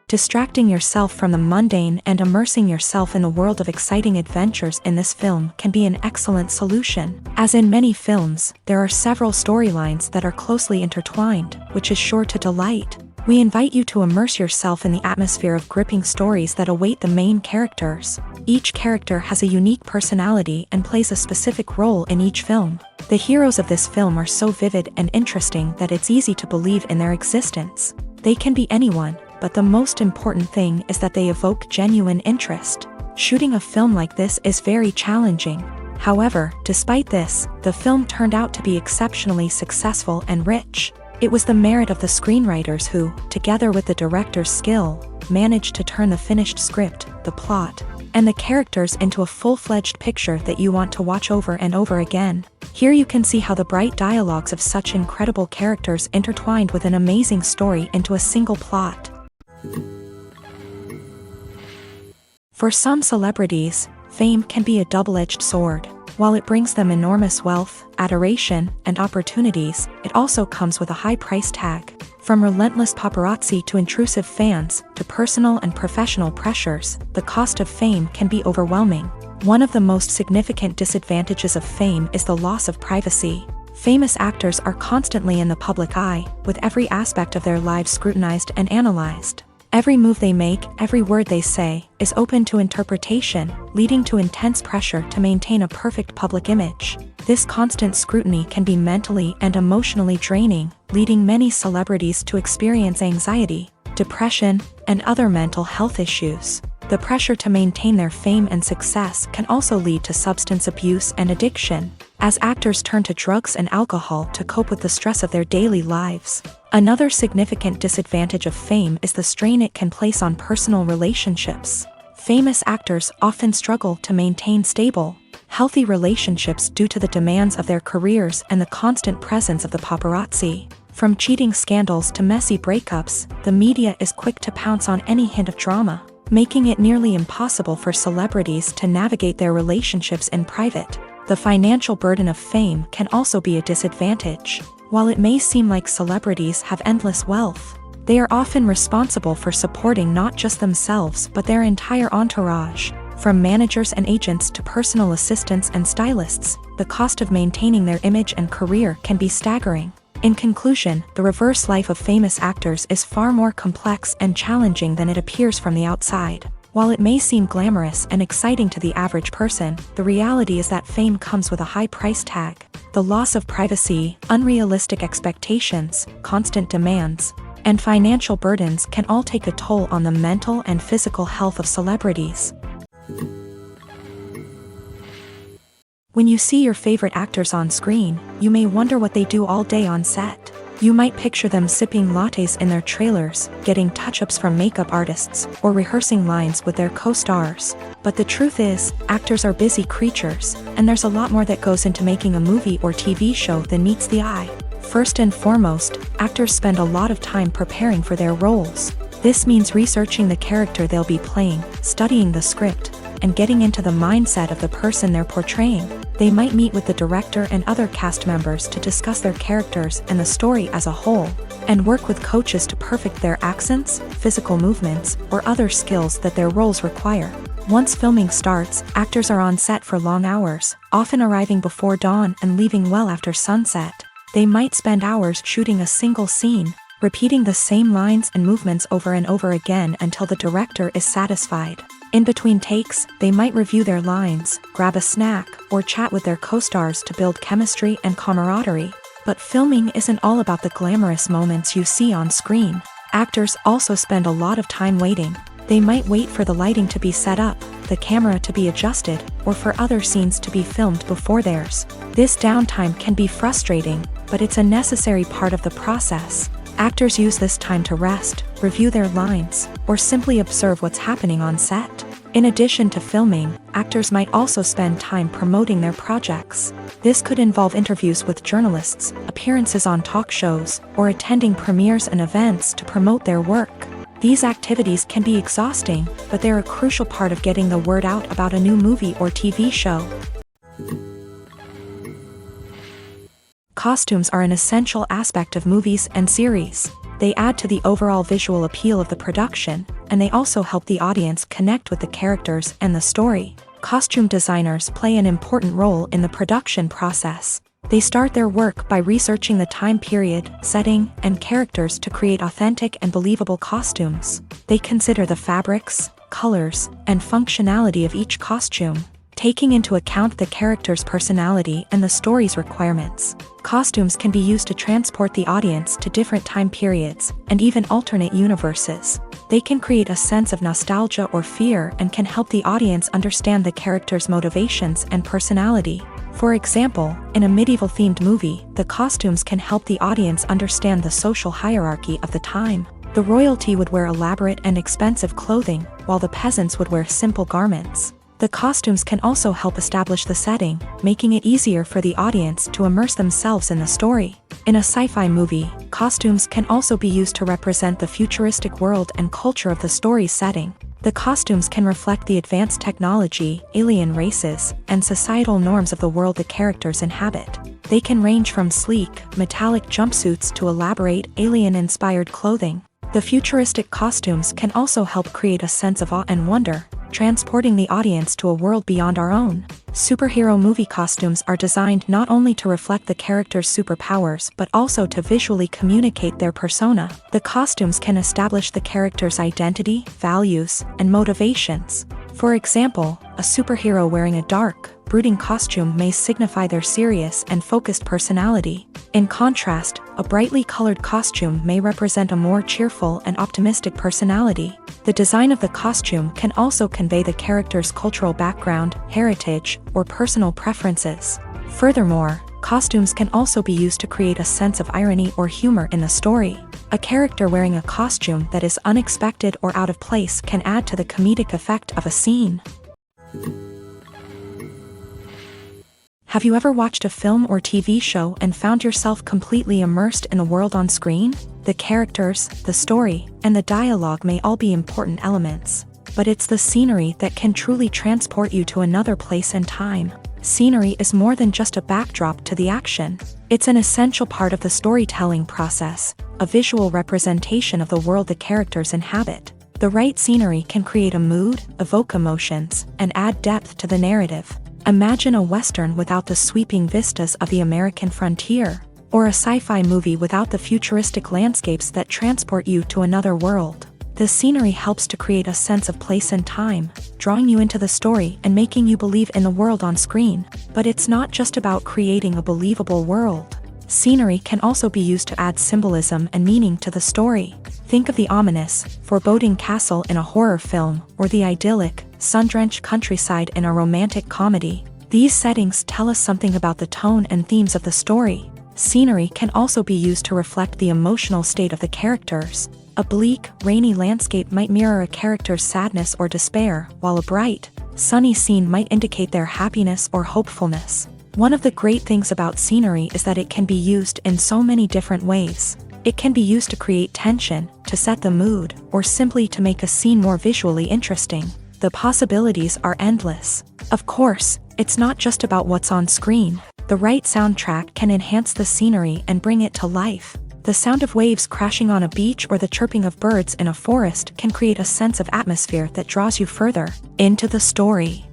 Distracting yourself from the mundane and immersing yourself in the world of exciting adventures in this film can be an excellent solution. As in many films, there are several storylines that are closely intertwined, which is sure to delight. We invite you to immerse yourself in the atmosphere of gripping stories that await the main characters. Each character has a unique personality and plays a specific role in each film. The heroes of this film are so vivid and interesting that it's easy to believe in their existence. They can be anyone, but the most important thing is that they evoke genuine interest. Shooting a film like this is very challenging. However, despite this, the film turned out to be exceptionally successful and rich. It was the merit of the screenwriters who, together with the director's skill, managed to turn the finished script, the plot, and the characters into a full-fledged picture that you want to watch over and over again. Here you can see how the bright dialogues of such incredible characters intertwined with an amazing story into a single plot. For some celebrities, fame can be a double-edged sword. While it brings them enormous wealth, adoration, and opportunities, it also comes with a high price tag. From relentless paparazzi to intrusive fans, to personal and professional pressures, the cost of fame can be overwhelming. One of the most significant disadvantages of fame is the loss of privacy. Famous actors are constantly in the public eye, with every aspect of their lives scrutinized and analyzed. Every move they make, every word they say, is open to interpretation, leading to intense pressure to maintain a perfect public image. This constant scrutiny can be mentally and emotionally draining, leading many celebrities to experience anxiety, depression, and other mental health issues. The pressure to maintain their fame and success can also lead to substance abuse and addiction, as actors turn to drugs and alcohol to cope with the stress of their daily lives. Another significant disadvantage of fame is the strain it can place on personal relationships. Famous actors often struggle to maintain stable, healthy relationships due to the demands of their careers and the constant presence of the paparazzi. From cheating scandals to messy breakups, the media is quick to pounce on any hint of drama, making it nearly impossible for celebrities to navigate their relationships in private. The financial burden of fame can also be a disadvantage. While it may seem like celebrities have endless wealth, they are often responsible for supporting not just themselves but their entire entourage. From managers and agents to personal assistants and stylists, the cost of maintaining their image and career can be staggering. In conclusion, the reverse life of famous actors is far more complex and challenging than it appears from the outside. While it may seem glamorous and exciting to the average person, the reality is that fame comes with a high price tag. The loss of privacy, unrealistic expectations, constant demands, and financial burdens can all take a toll on the mental and physical health of celebrities. When you see your favorite actors on screen, you may wonder what they do all day on set. You might picture them sipping lattes in their trailers, getting touch-ups from makeup artists, or rehearsing lines with their co-stars. But the truth is, actors are busy creatures, and there's a lot more that goes into making a movie or TV show than meets the eye. First and foremost, actors spend a lot of time preparing for their roles. This means researching the character they'll be playing, studying the script, and getting into the mindset of the person they're portraying. They might meet with the director and other cast members to discuss their characters and the story as a whole, and work with coaches to perfect their accents, physical movements, or other skills that their roles require. Once filming starts, actors are on set for long hours, often arriving before dawn and leaving well after sunset. They might spend hours shooting a single scene, repeating the same lines and movements over and over again until the director is satisfied. In between takes, they might review their lines, grab a snack, or chat with their co-stars to build chemistry and camaraderie. But filming isn't all about the glamorous moments you see on screen. Actors also spend a lot of time waiting. They might wait for the lighting to be set up, the camera to be adjusted, or for other scenes to be filmed before theirs. This downtime can be frustrating, but it's a necessary part of the process. Actors use this time to rest, review their lines, or simply observe what's happening on set. In addition to filming, actors might also spend time promoting their projects. This could involve interviews with journalists, appearances on talk shows, or attending premieres and events to promote their work. These activities can be exhausting, but they're a crucial part of getting the word out about a new movie or TV show. Costumes are an essential aspect of movies and series. They add to the overall visual appeal of the production, and they also help the audience connect with the characters and the story. Costume designers play an important role in the production process. They start their work by researching the time period, setting, and characters to create authentic and believable costumes. They consider the fabrics, colors, and functionality of each costume, taking into account the character's personality and the story's requirements. Costumes can be used to transport the audience to different time periods and even alternate universes. They can create a sense of nostalgia or fear and can help the audience understand the character's motivations and personality. For example, in a medieval-themed movie, the costumes can help the audience understand the social hierarchy of the time. The royalty would wear elaborate and expensive clothing, while the peasants would wear simple garments. The costumes can also help establish the setting, making it easier for the audience to immerse themselves in the story. In a sci-fi movie, costumes can also be used to represent the futuristic world and culture of the story's setting. The costumes can reflect the advanced technology, alien races, and societal norms of the world the characters inhabit. They can range from sleek, metallic jumpsuits to elaborate, alien-inspired clothing. The futuristic costumes can also help create a sense of awe and wonder, transporting the audience to a world beyond our own. Superhero movie costumes are designed not only to reflect the character's superpowers but also to visually communicate their persona. The costumes can establish the character's identity, values, and motivations. For example, a superhero wearing a dark, brooding costume may signify their serious and focused personality. In contrast, a brightly colored costume may represent a more cheerful and optimistic personality. The design of the costume can also convey the character's cultural background, heritage, or personal preferences. Furthermore, costumes can also be used to create a sense of irony or humor in the story. A character wearing a costume that is unexpected or out of place can add to the comedic effect of a scene. Have you ever watched a film or TV show and found yourself completely immersed in the world on screen? The characters, the story, and the dialogue may all be important elements, but it's the scenery that can truly transport you to another place and time. Scenery is more than just a backdrop to the action. It's an essential part of the storytelling process, a visual representation of the world the characters inhabit. The right scenery can create a mood, evoke emotions, and add depth to the narrative. Imagine a Western without the sweeping vistas of the American frontier, or a sci-fi movie without the futuristic landscapes that transport you to another world. The scenery helps to create a sense of place and time, drawing you into the story and making you believe in the world on screen. But it's not just about creating a believable world. Scenery can also be used to add symbolism and meaning to the story. Think of the ominous, foreboding castle in a horror film, or the idyllic, sun-drenched countryside in a romantic comedy. These settings tell us something about the tone and themes of the story. Scenery can also be used to reflect the emotional state of the characters. A bleak, rainy landscape might mirror a character's sadness or despair, while a bright, sunny scene might indicate their happiness or hopefulness. One of the great things about scenery is that it can be used in so many different ways. It can be used to create tension, to set the mood, or simply to make a scene more visually interesting. The possibilities are endless. Of course, it's not just about what's on screen. The right soundtrack can enhance the scenery and bring it to life. The sound of waves crashing on a beach or the chirping of birds in a forest can create a sense of atmosphere that draws you further into the story.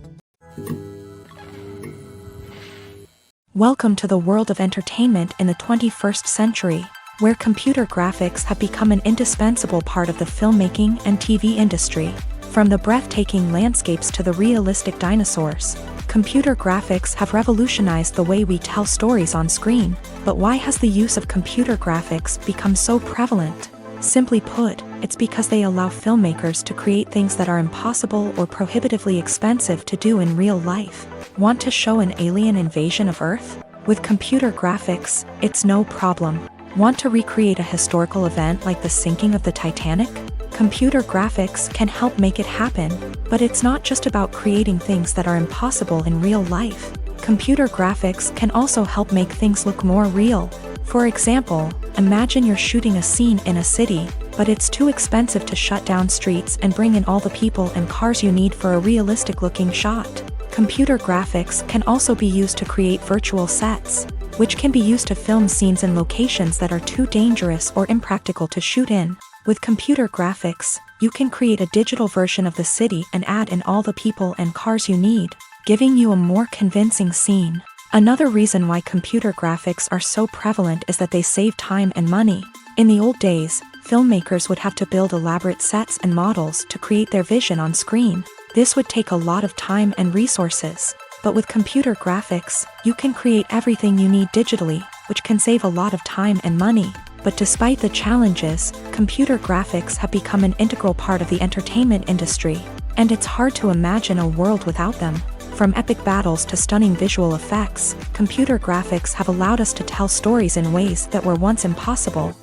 Welcome to the world of entertainment in the 21st century, where computer graphics have become an indispensable part of the filmmaking and TV industry. From the breathtaking landscapes to the realistic dinosaurs, computer graphics have revolutionized the way we tell stories on screen. But why has the use of computer graphics become so prevalent? Simply put, it's because they allow filmmakers to create things that are impossible or prohibitively expensive to do in real life. Want to show an alien invasion of Earth? With computer graphics, it's no problem. Want to recreate a historical event like the sinking of the Titanic? Computer graphics can help make it happen, but it's not just about creating things that are impossible in real life. Computer graphics can also help make things look more real. For example, imagine you're shooting a scene in a city, but it's too expensive to shut down streets and bring in all the people and cars you need for a realistic-looking shot. Computer graphics can also be used to create virtual sets. which can be used to film scenes in locations that are too dangerous or impractical to shoot in. With computer graphics, you can create a digital version of the city and add in all the people and cars you need, giving you a more convincing scene. Another reason why computer graphics are so prevalent is that they save time and money. In the old days, filmmakers would have to build elaborate sets and models to create their vision on screen. This would take a lot of time and resources. But with computer graphics, you can create everything you need digitally, which can save a lot of time and money. But despite the challenges, computer graphics have become an integral part of the entertainment industry, and it's hard to imagine a world without them. From epic battles to stunning visual effects, computer graphics have allowed us to tell stories in ways that were once impossible.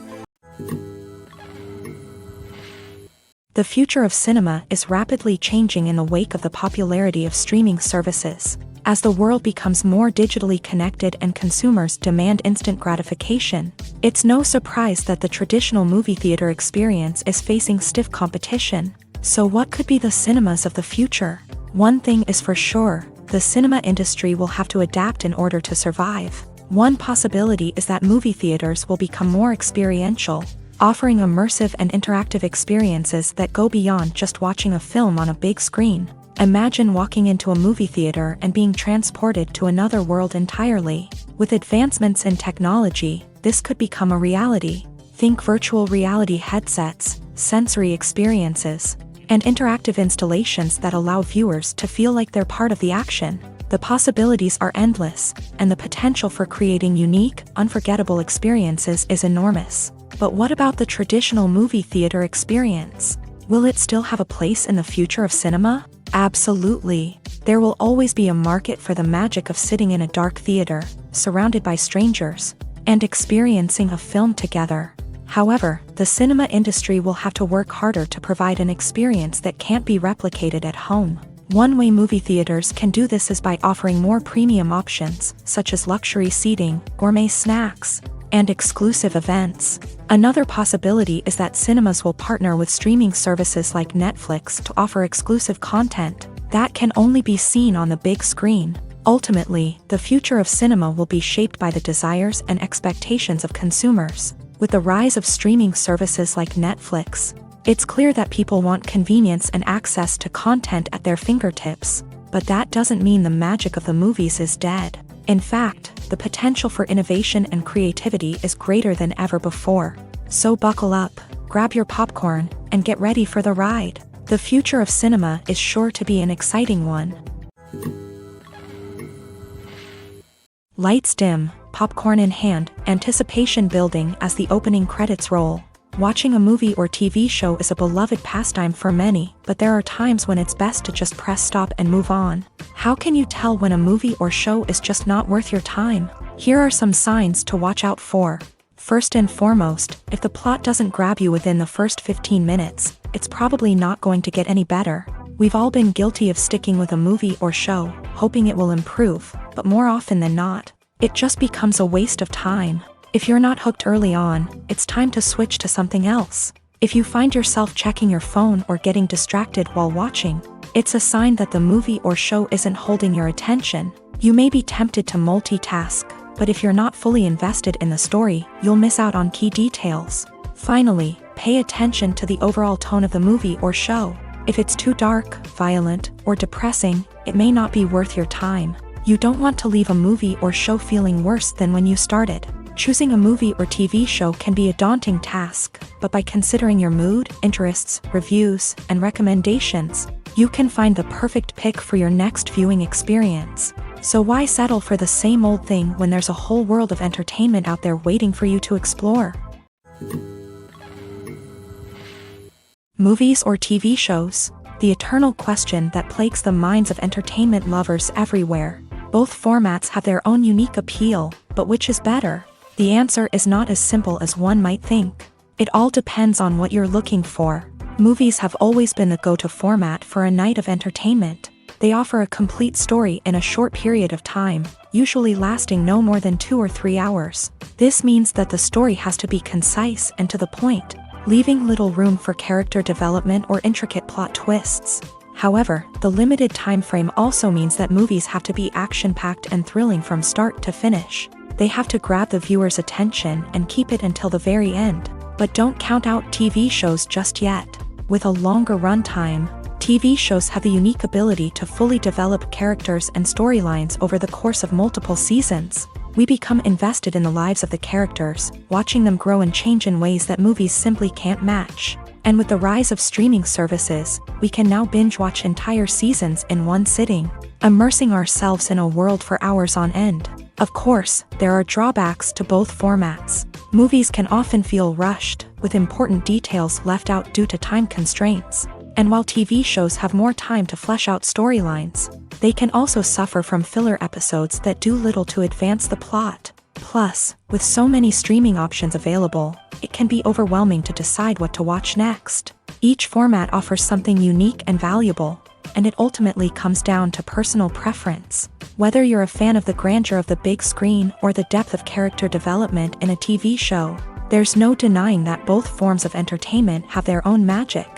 The future of cinema is rapidly changing in the wake of the popularity of streaming services. As the world becomes more digitally connected and consumers demand instant gratification, it's no surprise that the traditional movie theater experience is facing stiff competition. So what could be the cinemas of the future? One thing is for sure, the cinema industry will have to adapt in order to survive. One possibility is that movie theaters will become more experiential, offering immersive and interactive experiences that go beyond just watching a film on a big screen. Imagine walking into a movie theater and being transported to another world entirely. With advancements in technology, this could become a reality. Think virtual reality headsets, sensory experiences, and interactive installations that allow viewers to feel like they're part of the action. The possibilities are endless, and the potential for creating unique, unforgettable experiences is enormous. But what about the traditional movie theater experience? Will it still have a place in the future of cinema? Absolutely. There will always be a market for the magic of sitting in a dark theater, surrounded by strangers, and experiencing a film together. However, the cinema industry will have to work harder to provide an experience that can't be replicated at home. One way movie theaters can do this is by offering more premium options, such as luxury seating, gourmet snacks, and exclusive events. Another possibility is that cinemas will partner with streaming services like Netflix to offer exclusive content that can only be seen on the big screen. Ultimately, the future of cinema will be shaped by the desires and expectations of consumers. With the rise of streaming services like Netflix, it's clear that people want convenience and access to content at their fingertips. But that doesn't mean the magic of the movies is dead. In fact, the potential for innovation and creativity is greater than ever before. So buckle up, grab your popcorn, and get ready for the ride. The future of cinema is sure to be an exciting one. Lights dim, popcorn in hand, anticipation building as the opening credits roll. Watching a movie or TV show is a beloved pastime for many, but there are times when it's best to just press stop and move on. How can you tell when a movie or show is just not worth your time? Here are some signs to watch out for. First and foremost, if the plot doesn't grab you within the first 15 minutes, it's probably not going to get any better. We've all been guilty of sticking with a movie or show, hoping it will improve, but more often than not, it just becomes a waste of time. If you're not hooked early on, it's time to switch to something else. If you find yourself checking your phone or getting distracted while watching, it's a sign that the movie or show isn't holding your attention. You may be tempted to multitask, but if you're not fully invested in the story, you'll miss out on key details. Finally, pay attention to the overall tone of the movie or show. If it's too dark, violent, or depressing, it may not be worth your time. You don't want to leave a movie or show feeling worse than when you started. Choosing a movie or TV show can be a daunting task, but by considering your mood, interests, reviews, and recommendations, you can find the perfect pick for your next viewing experience. So why settle for the same old thing when there's a whole world of entertainment out there waiting for you to explore? Movies or TV shows? The eternal question that plagues the minds of entertainment lovers everywhere. Both formats have their own unique appeal, but which is better? The answer is not as simple as one might think. It all depends on what you're looking for. Movies have always been the go-to format for a night of entertainment. They offer a complete story in a short period of time, usually lasting no more than 2 or 3 hours. This means that the story has to be concise and to the point, leaving little room for character development or intricate plot twists. However, the limited time frame also means that movies have to be action-packed and thrilling from start to finish. They have to grab the viewer's attention and keep it until the very end. But don't count out TV shows just yet. With a longer runtime, TV shows have the unique ability to fully develop characters and storylines over the course of multiple seasons. We become invested in the lives of the characters, watching them grow and change in ways that movies simply can't match. And with the rise of streaming services, we can now binge-watch entire seasons in one sitting, immersing ourselves in a world for hours on end. Of course, there are drawbacks to both formats. Movies can often feel rushed, with important details left out due to time constraints. And while TV shows have more time to flesh out storylines, they can also suffer from filler episodes that do little to advance the plot. Plus, with so many streaming options available, it can be overwhelming to decide what to watch next. Each format offers something unique and valuable, and it ultimately comes down to personal preference. Whether you're a fan of the grandeur of the big screen or the depth of character development in a TV show, there's no denying that both forms of entertainment have their own magic.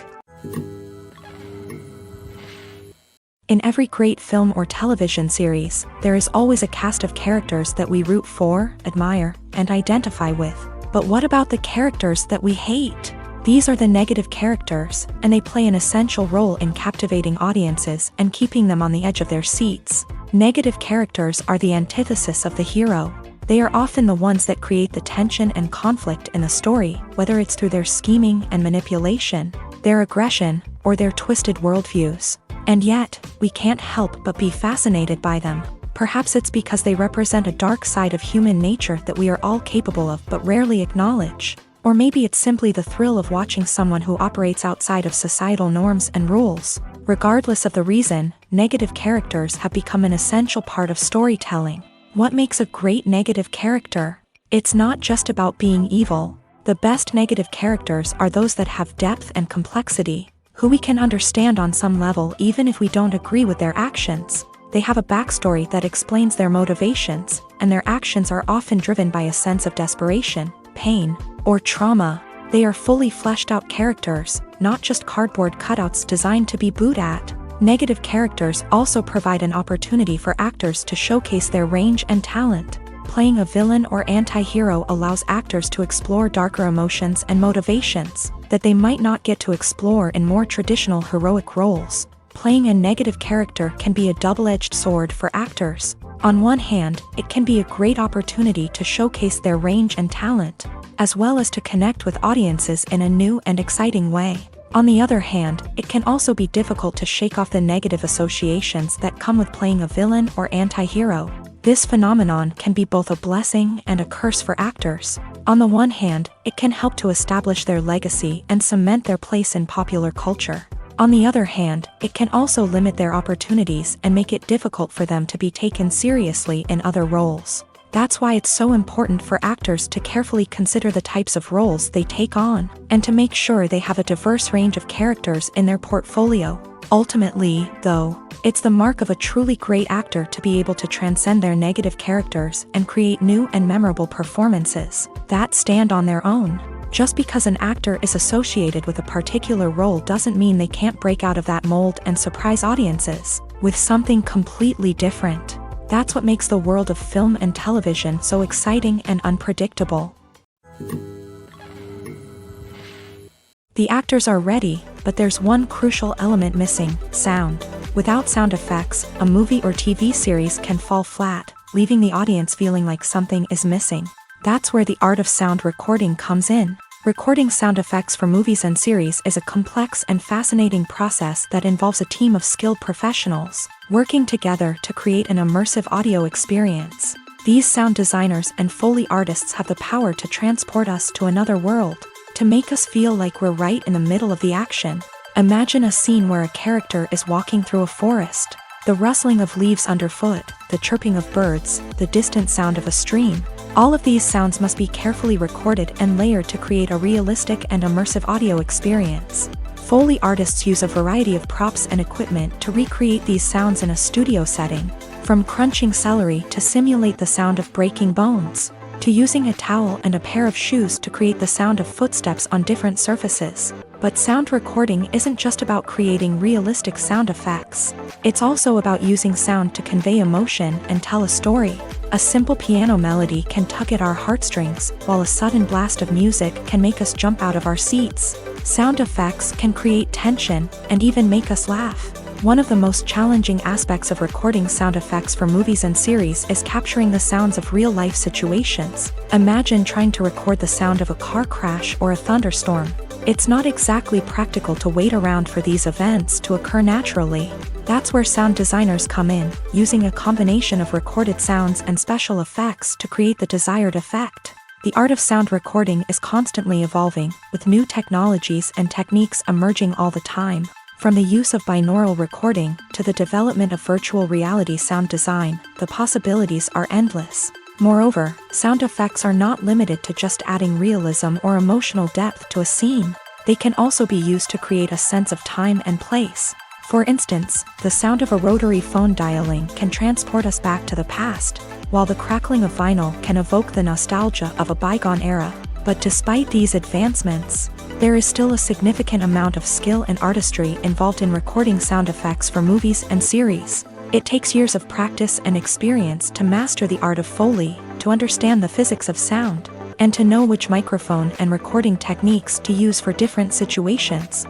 In every great film or television series, there is always a cast of characters that we root for, admire, and identify with. But what about the characters that we hate? These are the negative characters, and they play an essential role in captivating audiences and keeping them on the edge of their seats. Negative characters are the antithesis of the hero. They are often the ones that create the tension and conflict in the story, whether it's through their scheming and manipulation, their aggression, or their twisted worldviews. And yet, we can't help but be fascinated by them. Perhaps it's because they represent a dark side of human nature that we are all capable of but rarely acknowledge. Or maybe it's simply the thrill of watching someone who operates outside of societal norms and rules. Regardless of the reason, negative characters have become an essential part of storytelling. What makes a great negative character? It's not just about being evil. The best negative characters are those that have depth and complexity, who we can understand on some level even if we don't agree with their actions. They have a backstory that explains their motivations, and their actions are often driven by a sense of desperation, pain, or trauma. They are fully fleshed out characters, not just cardboard cutouts designed to be booed at. Negative characters also provide an opportunity for actors to showcase their range and talent. Playing a villain or anti-hero allows actors to explore darker emotions and motivations that they might not get to explore in more traditional heroic roles. Playing a negative character can be a double-edged sword for actors. On one hand, it can be a great opportunity to showcase their range and talent, as well as to connect with audiences in a new and exciting way. On the other hand, it can also be difficult to shake off the negative associations that come with playing a villain or anti-hero. This phenomenon can be both a blessing and a curse for actors. On the one hand, it can help to establish their legacy and cement their place in popular culture. On the other hand, it can also limit their opportunities and make it difficult for them to be taken seriously in other roles. That's why it's so important for actors to carefully consider the types of roles they take on, and to make sure they have a diverse range of characters in their portfolio. Ultimately, though, it's the mark of a truly great actor to be able to transcend their negative characters and create new and memorable performances that stand on their own. Just because an actor is associated with a particular role doesn't mean they can't break out of that mold and surprise audiences with something completely different. That's what makes the world of film and television so exciting and unpredictable. The actors are ready, but there's one crucial element missing: sound. Without sound effects, a movie or TV series can fall flat, leaving the audience feeling like something is missing. That's where the art of sound recording comes in. Recording sound effects for movies and series is a complex and fascinating process that involves a team of skilled professionals working together to create an immersive audio experience. These sound designers and Foley artists have the power to transport us to another world, to make us feel like we're right in the middle of the action. Imagine a scene where a character is walking through a forest. The rustling of leaves underfoot, the chirping of birds, the distant sound of a stream. All of these sounds must be carefully recorded and layered to create a realistic and immersive audio experience. Foley artists use a variety of props and equipment to recreate these sounds in a studio setting, from crunching celery to simulate the sound of breaking bones, to using a towel and a pair of shoes to create the sound of footsteps on different surfaces. But sound recording isn't just about creating realistic sound effects. It's also about using sound to convey emotion and tell a story. A simple piano melody can tug at our heartstrings, while a sudden blast of music can make us jump out of our seats. Sound effects can create tension and even make us laugh. One of the most challenging aspects of recording sound effects for movies and series is capturing the sounds of real-life situations. Imagine trying to record the sound of a car crash or a thunderstorm. It's not exactly practical to wait around for these events to occur naturally. That's where sound designers come in, using a combination of recorded sounds and special effects to create the desired effect. The art of sound recording is constantly evolving, with new technologies and techniques emerging all the time. From the use of binaural recording to the development of virtual reality sound design, the possibilities are endless. Moreover, sound effects are not limited to just adding realism or emotional depth to a scene. They can also be used to create a sense of time and place. For instance, the sound of a rotary phone dialing can transport us back to the past, while the crackling of vinyl can evoke the nostalgia of a bygone era. But despite these advancements, there is still a significant amount of skill and artistry involved in recording sound effects for movies and series. It takes years of practice and experience to master the art of Foley, to understand the physics of sound, and to know which microphone and recording techniques to use for different situations.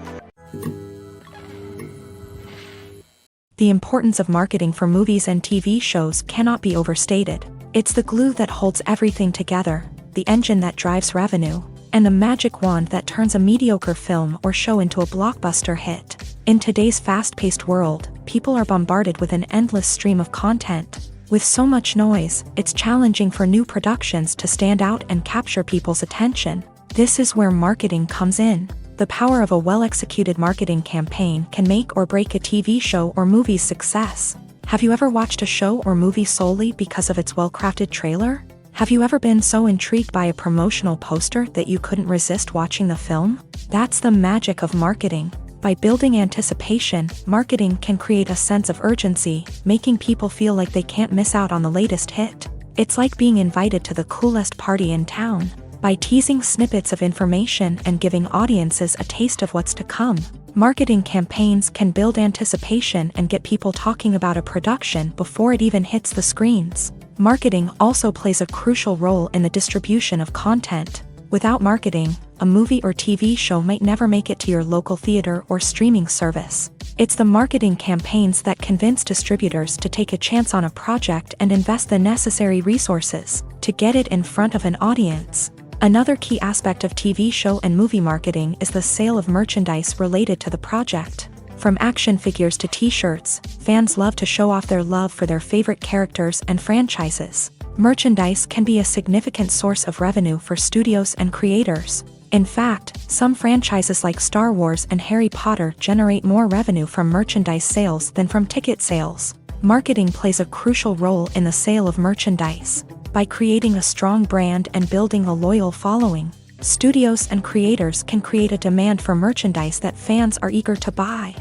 The importance of marketing for movies and TV shows cannot be overstated. It's the glue that holds everything together, the engine that drives revenue, and the magic wand that turns a mediocre film or show into a blockbuster hit. In today's fast-paced world, people are bombarded with an endless stream of content. With so much noise, it's challenging for new productions to stand out and capture people's attention. This is where marketing comes in. The power of a well-executed marketing campaign can make or break a TV show or movie's success. Have you ever watched a show or movie solely because of its well-crafted trailer? Have you ever been so intrigued by a promotional poster that you couldn't resist watching the film? That's the magic of marketing. By building anticipation, marketing can create a sense of urgency, making people feel like they can't miss out on the latest hit. It's like being invited to the coolest party in town. By teasing snippets of information and giving audiences a taste of what's to come, marketing campaigns can build anticipation and get people talking about a production before it even hits the screens. Marketing also plays a crucial role in the distribution of content. Without marketing, a movie or TV show might never make it to your local theater or streaming service. It's the marketing campaigns that convince distributors to take a chance on a project and invest the necessary resources to get it in front of an audience. Another key aspect of TV show and movie marketing is the sale of merchandise related to the project. From action figures to t-shirts, fans love to show off their love for their favorite characters and franchises. Merchandise can be a significant source of revenue for studios and creators. In fact, some franchises like Star Wars and Harry Potter generate more revenue from merchandise sales than from ticket sales. Marketing plays a crucial role in the sale of merchandise. By creating a strong brand and building a loyal following, studios and creators can create a demand for merchandise that fans are eager to buy.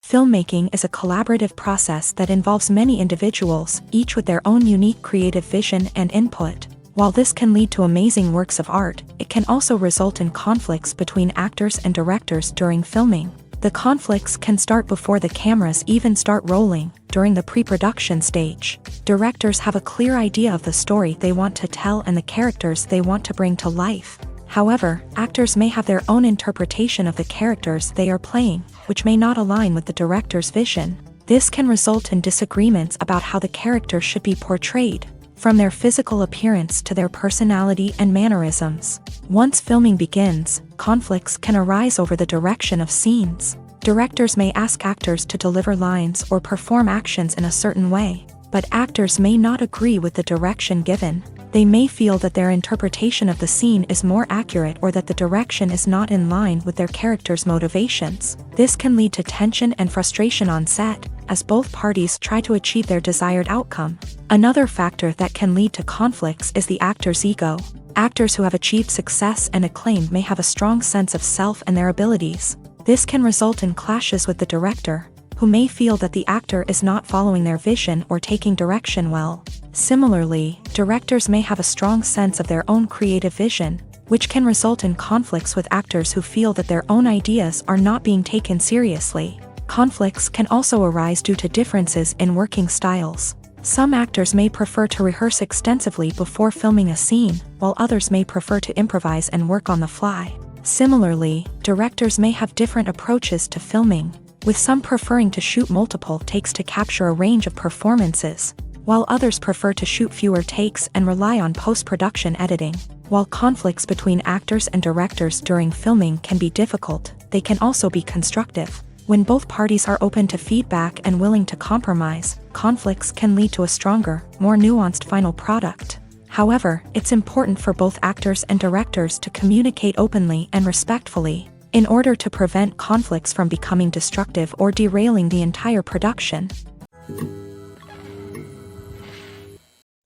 Filmmaking is a collaborative process that involves many individuals, each with their own unique creative vision and input. While this can lead to amazing works of art, it can also result in conflicts between actors and directors during filming. The conflicts can start before the cameras even start rolling, during the pre-production stage. Directors have a clear idea of the story they want to tell and the characters they want to bring to life. However, actors may have their own interpretation of the characters they are playing, which may not align with the director's vision. This can result in disagreements about how the character should be portrayed, from their physical appearance to their personality and mannerisms. Once filming begins, conflicts can arise over the direction of scenes. Directors may ask actors to deliver lines or perform actions in a certain way, but actors may not agree with the direction given. They may feel that their interpretation of the scene is more accurate or that the direction is not in line with their character's motivations. This can lead to tension and frustration on set, as both parties try to achieve their desired outcome. Another factor that can lead to conflicts is the actor's ego. Actors who have achieved success and acclaim may have a strong sense of self and their abilities. This can result in clashes with the director, who may feel that the actor is not following their vision or taking direction well. Similarly, directors may have a strong sense of their own creative vision, which can result in conflicts with actors who feel that their own ideas are not being taken seriously. Conflicts can also arise due to differences in working styles. Some actors may prefer to rehearse extensively before filming a scene, while others may prefer to improvise and work on the fly. Similarly, directors may have different approaches to filming, with some preferring to shoot multiple takes to capture a range of performances, while others prefer to shoot fewer takes and rely on post-production editing. While conflicts between actors and directors during filming can be difficult, they can also be constructive. When both parties are open to feedback and willing to compromise, conflicts can lead to a stronger, more nuanced final product. However, it's important for both actors and directors to communicate openly and respectfully, in order to prevent conflicts from becoming destructive or derailing the entire production.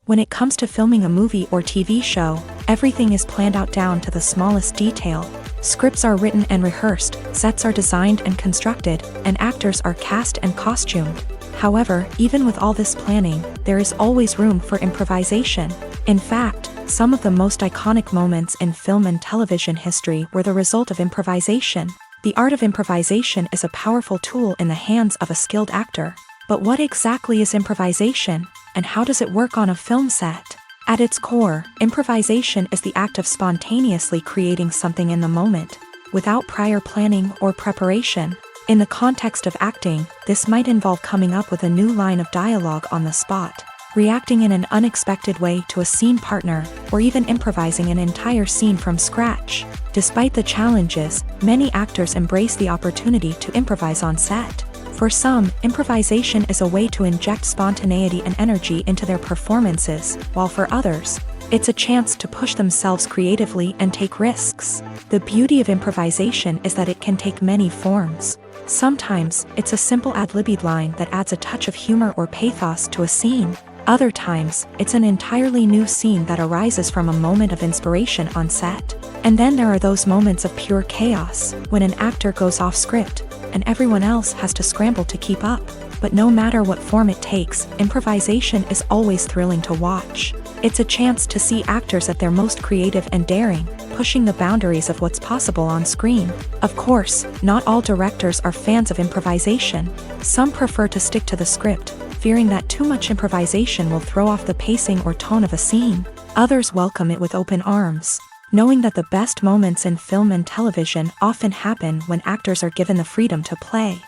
When it comes to filming a movie or TV show, everything is planned out down to the smallest detail. Scripts are written and rehearsed, sets are designed and constructed, and actors are cast and costumed. However, even with all this planning, there is always room for improvisation. In fact, some of the most iconic moments in film and television history were the result of improvisation. The art of improvisation is a powerful tool in the hands of a skilled actor. But what exactly is improvisation, and how does it work on a film set? At its core, improvisation is the act of spontaneously creating something in the moment, without prior planning or preparation. In the context of acting, this might involve coming up with a new line of dialogue on the spot, reacting in an unexpected way to a scene partner, or even improvising an entire scene from scratch. Despite the challenges, many actors embrace the opportunity to improvise on set. For some, improvisation is a way to inject spontaneity and energy into their performances, while for others, it's a chance to push themselves creatively and take risks. The beauty of improvisation is that it can take many forms. Sometimes, it's a simple ad-libbed line that adds a touch of humor or pathos to a scene. Other times, it's an entirely new scene that arises from a moment of inspiration on set. And then there are those moments of pure chaos, when an actor goes off script, and everyone else has to scramble to keep up. But no matter what form it takes, improvisation is always thrilling to watch. It's a chance to see actors at their most creative and daring, pushing the boundaries of what's possible on screen. Of course, not all directors are fans of improvisation. Some prefer to stick to the script, fearing that too much improvisation will throw off the pacing or tone of a scene. Others welcome it with open arms, knowing that the best moments in film and television often happen when actors are given the freedom to play.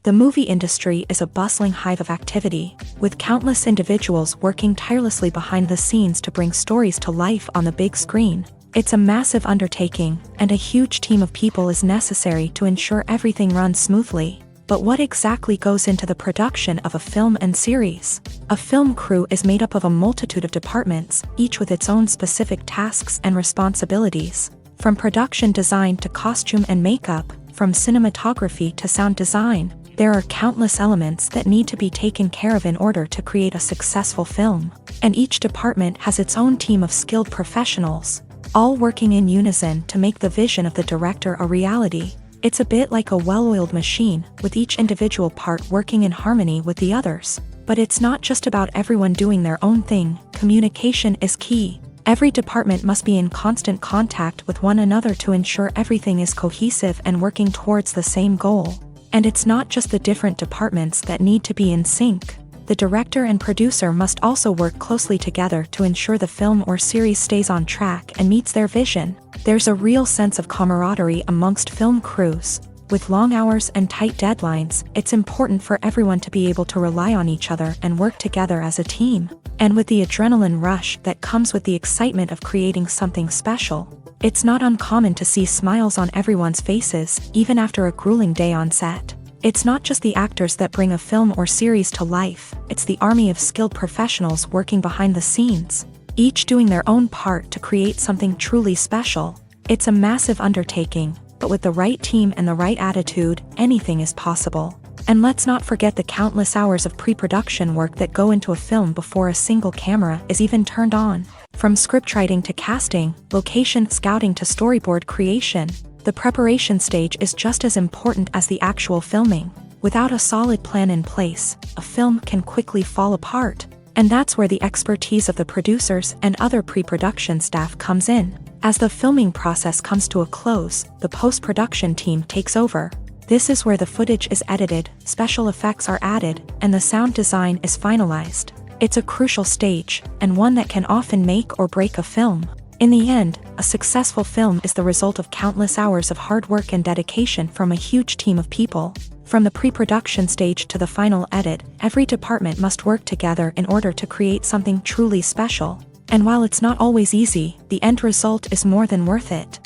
The movie industry is a bustling hive of activity, with countless individuals working tirelessly behind the scenes to bring stories to life on the big screen. It's a massive undertaking, and a huge team of people is necessary to ensure everything runs smoothly. But what exactly goes into the production of a film and series? A film crew is made up of a multitude of departments, each with its own specific tasks and responsibilities. From production design to costume and makeup, from cinematography to sound design, there are countless elements that need to be taken care of in order to create a successful film. And each department has its own team of skilled professionals, all working in unison to make the vision of the director a reality. It's a bit like a well-oiled machine, with each individual part working in harmony with the others. But it's not just about everyone doing their own thing. Communication is key. Every department must be in constant contact with one another to ensure everything is cohesive and working towards the same goal. And it's not just the different departments that need to be in sync. The director and producer must also work closely together to ensure the film or series stays on track and meets their vision. There's a real sense of camaraderie amongst film crews. With long hours and tight deadlines, it's important for everyone to be able to rely on each other and work together as a team. And with the adrenaline rush that comes with the excitement of creating something special, it's not uncommon to see smiles on everyone's faces, even after a grueling day on set. It's not just the actors that bring a film or series to life, it's the army of skilled professionals working behind the scenes, each doing their own part to create something truly special. It's a massive undertaking, but with the right team and the right attitude, anything is possible. And let's not forget the countless hours of pre-production work that go into a film before a single camera is even turned on. From scriptwriting to casting, location scouting to storyboard creation, the preparation stage is just as important as the actual filming. Without a solid plan in place, a film can quickly fall apart. And that's where the expertise of the producers and other pre-production staff comes in. As the filming process comes to a close, the post-production team takes over. This is where the footage is edited, special effects are added, and the sound design is finalized. It's a crucial stage, and one that can often make or break a film. In the end, a successful film is the result of countless hours of hard work and dedication from a huge team of people. From the pre-production stage to the final edit, every department must work together in order to create something truly special. And while it's not always easy, the end result is more than worth it.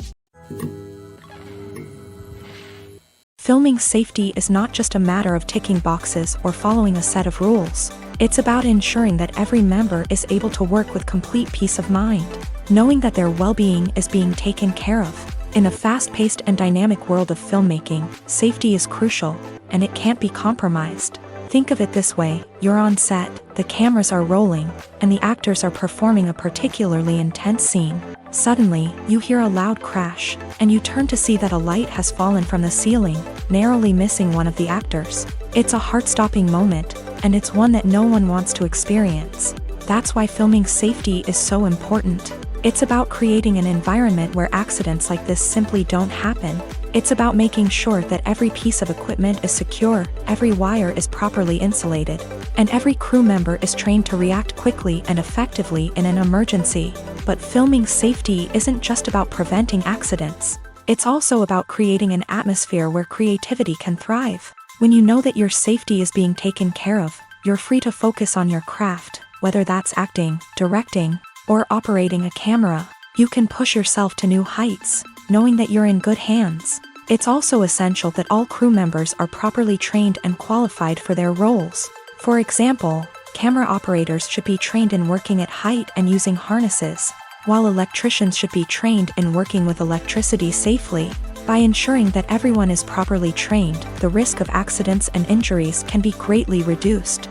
Filming safety is not just a matter of ticking boxes or following a set of rules. It's about ensuring that every member is able to work with complete peace of mind, knowing that their well-being is being taken care of. In a fast-paced and dynamic world of filmmaking, safety is crucial, and it can't be compromised. Think of it this way: you're on set, the cameras are rolling, and the actors are performing a particularly intense scene. Suddenly, you hear a loud crash, and you turn to see that a light has fallen from the ceiling, narrowly missing one of the actors. It's a heart-stopping moment, and it's one that no one wants to experience. That's why filming safety is so important. It's about creating an environment where accidents like this simply don't happen. It's about making sure that every piece of equipment is secure, every wire is properly insulated, and every crew member is trained to react quickly and effectively in an emergency. But filming safety isn't just about preventing accidents. It's also about creating an atmosphere where creativity can thrive. When you know that your safety is being taken care of, you're free to focus on your craft, whether that's acting, directing, or operating a camera. You can push yourself to new heights, knowing that you're in good hands. It's also essential that all crew members are properly trained and qualified for their roles. For example, camera operators should be trained in working at height and using harnesses, while electricians should be trained in working with electricity safely. By ensuring that everyone is properly trained, the risk of accidents and injuries can be greatly reduced.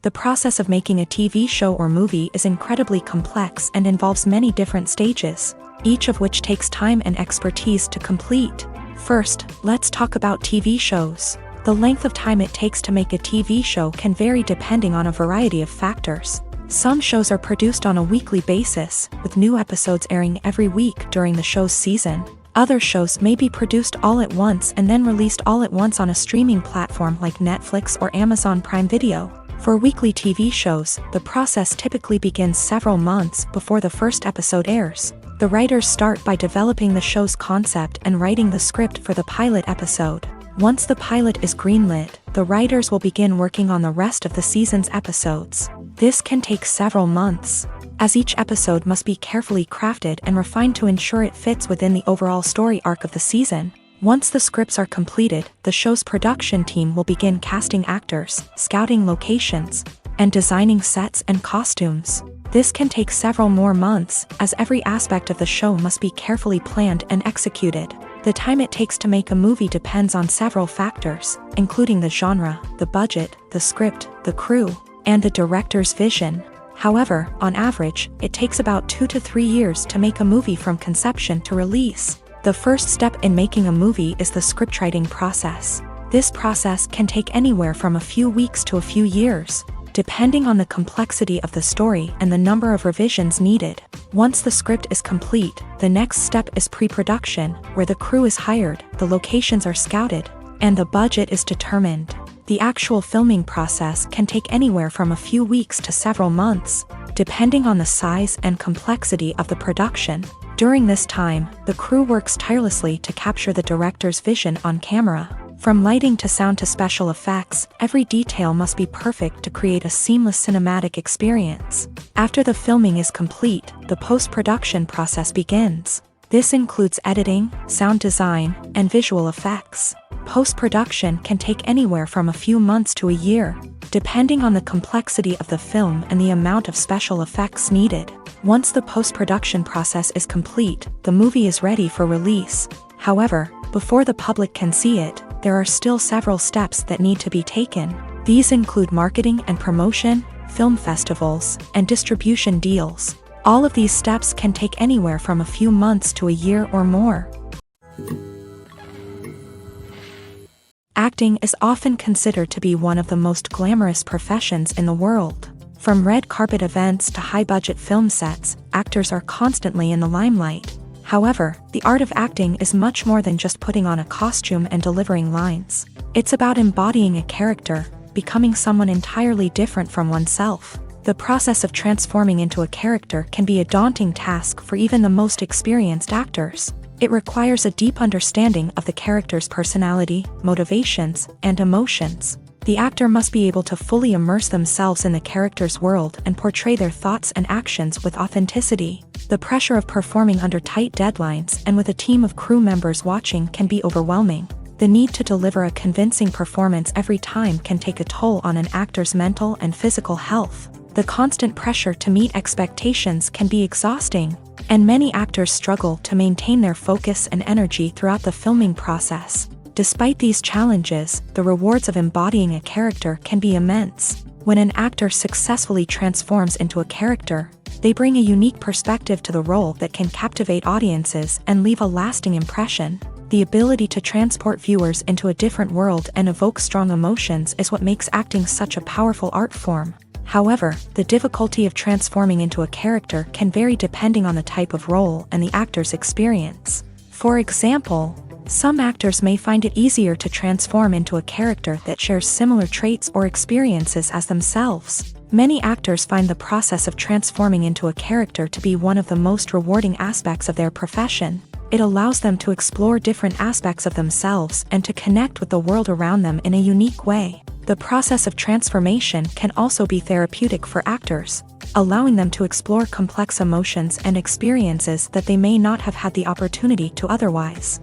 The process of making a TV show or movie is incredibly complex and involves many different stages, each of which takes time and expertise to complete. First, let's talk about TV shows. The length of time it takes to make a TV show can vary depending on a variety of factors. Some shows are produced on a weekly basis, with new episodes airing every week during the show's season. Other shows may be produced all at once and then released all at once on a streaming platform like Netflix or Amazon Prime Video. For weekly TV shows, the process typically begins several months before the first episode airs. The writers start by developing the show's concept and writing the script for the pilot episode. Once the pilot is greenlit, the writers will begin working on the rest of the season's episodes. This can take several months, as each episode must be carefully crafted and refined to ensure it fits within the overall story arc of the season. Once the scripts are completed, the show's production team will begin casting actors, scouting locations, and designing sets and costumes. This can take several more months, as every aspect of the show must be carefully planned and executed. The time it takes to make a movie depends on several factors, including the genre, the budget, the script, the crew, and the director's vision. However, on average, it takes about 2 to 3 years to make a movie from conception to release. The first step in making a movie is the scriptwriting process. This process can take anywhere from a few weeks to a few years, depending on the complexity of the story and the number of revisions needed. Once the script is complete, the next step is pre-production, where the crew is hired, the locations are scouted, and the budget is determined. The actual filming process can take anywhere from a few weeks to several months, depending on the size and complexity of the production. During this time, the crew works tirelessly to capture the director's vision on camera. From lighting to sound to special effects, every detail must be perfect to create a seamless cinematic experience. After the filming is complete, the post-production process begins. This includes editing, sound design, and visual effects. Post-production can take anywhere from a few months to a year, depending on the complexity of the film and the amount of special effects needed. Once the post-production process is complete, the movie is ready for release. However, before the public can see it, there are still several steps that need to be taken. These include marketing and promotion, film festivals, and distribution deals. All of these steps can take anywhere from a few months to a year or more. Acting is often considered to be one of the most glamorous professions in the world. From red carpet events to high-budget film sets, actors are constantly in the limelight. However, the art of acting is much more than just putting on a costume and delivering lines. It's about embodying a character, becoming someone entirely different from oneself. The process of transforming into a character can be a daunting task for even the most experienced actors. It requires a deep understanding of the character's personality, motivations, and emotions. The actor must be able to fully immerse themselves in the character's world and portray their thoughts and actions with authenticity. The pressure of performing under tight deadlines and with a team of crew members watching can be overwhelming. The need to deliver a convincing performance every time can take a toll on an actor's mental and physical health. The constant pressure to meet expectations can be exhausting, and many actors struggle to maintain their focus and energy throughout the filming process. Despite these challenges, the rewards of embodying a character can be immense. When an actor successfully transforms into a character, they bring a unique perspective to the role that can captivate audiences and leave a lasting impression. The ability to transport viewers into a different world and evoke strong emotions is what makes acting such a powerful art form. However, the difficulty of transforming into a character can vary depending on the type of role and the actor's experience. For example, some actors may find it easier to transform into a character that shares similar traits or experiences as themselves. Many actors find the process of transforming into a character to be one of the most rewarding aspects of their profession. It allows them to explore different aspects of themselves and to connect with the world around them in a unique way. The process of transformation can also be therapeutic for actors, allowing them to explore complex emotions and experiences that they may not have had the opportunity to otherwise.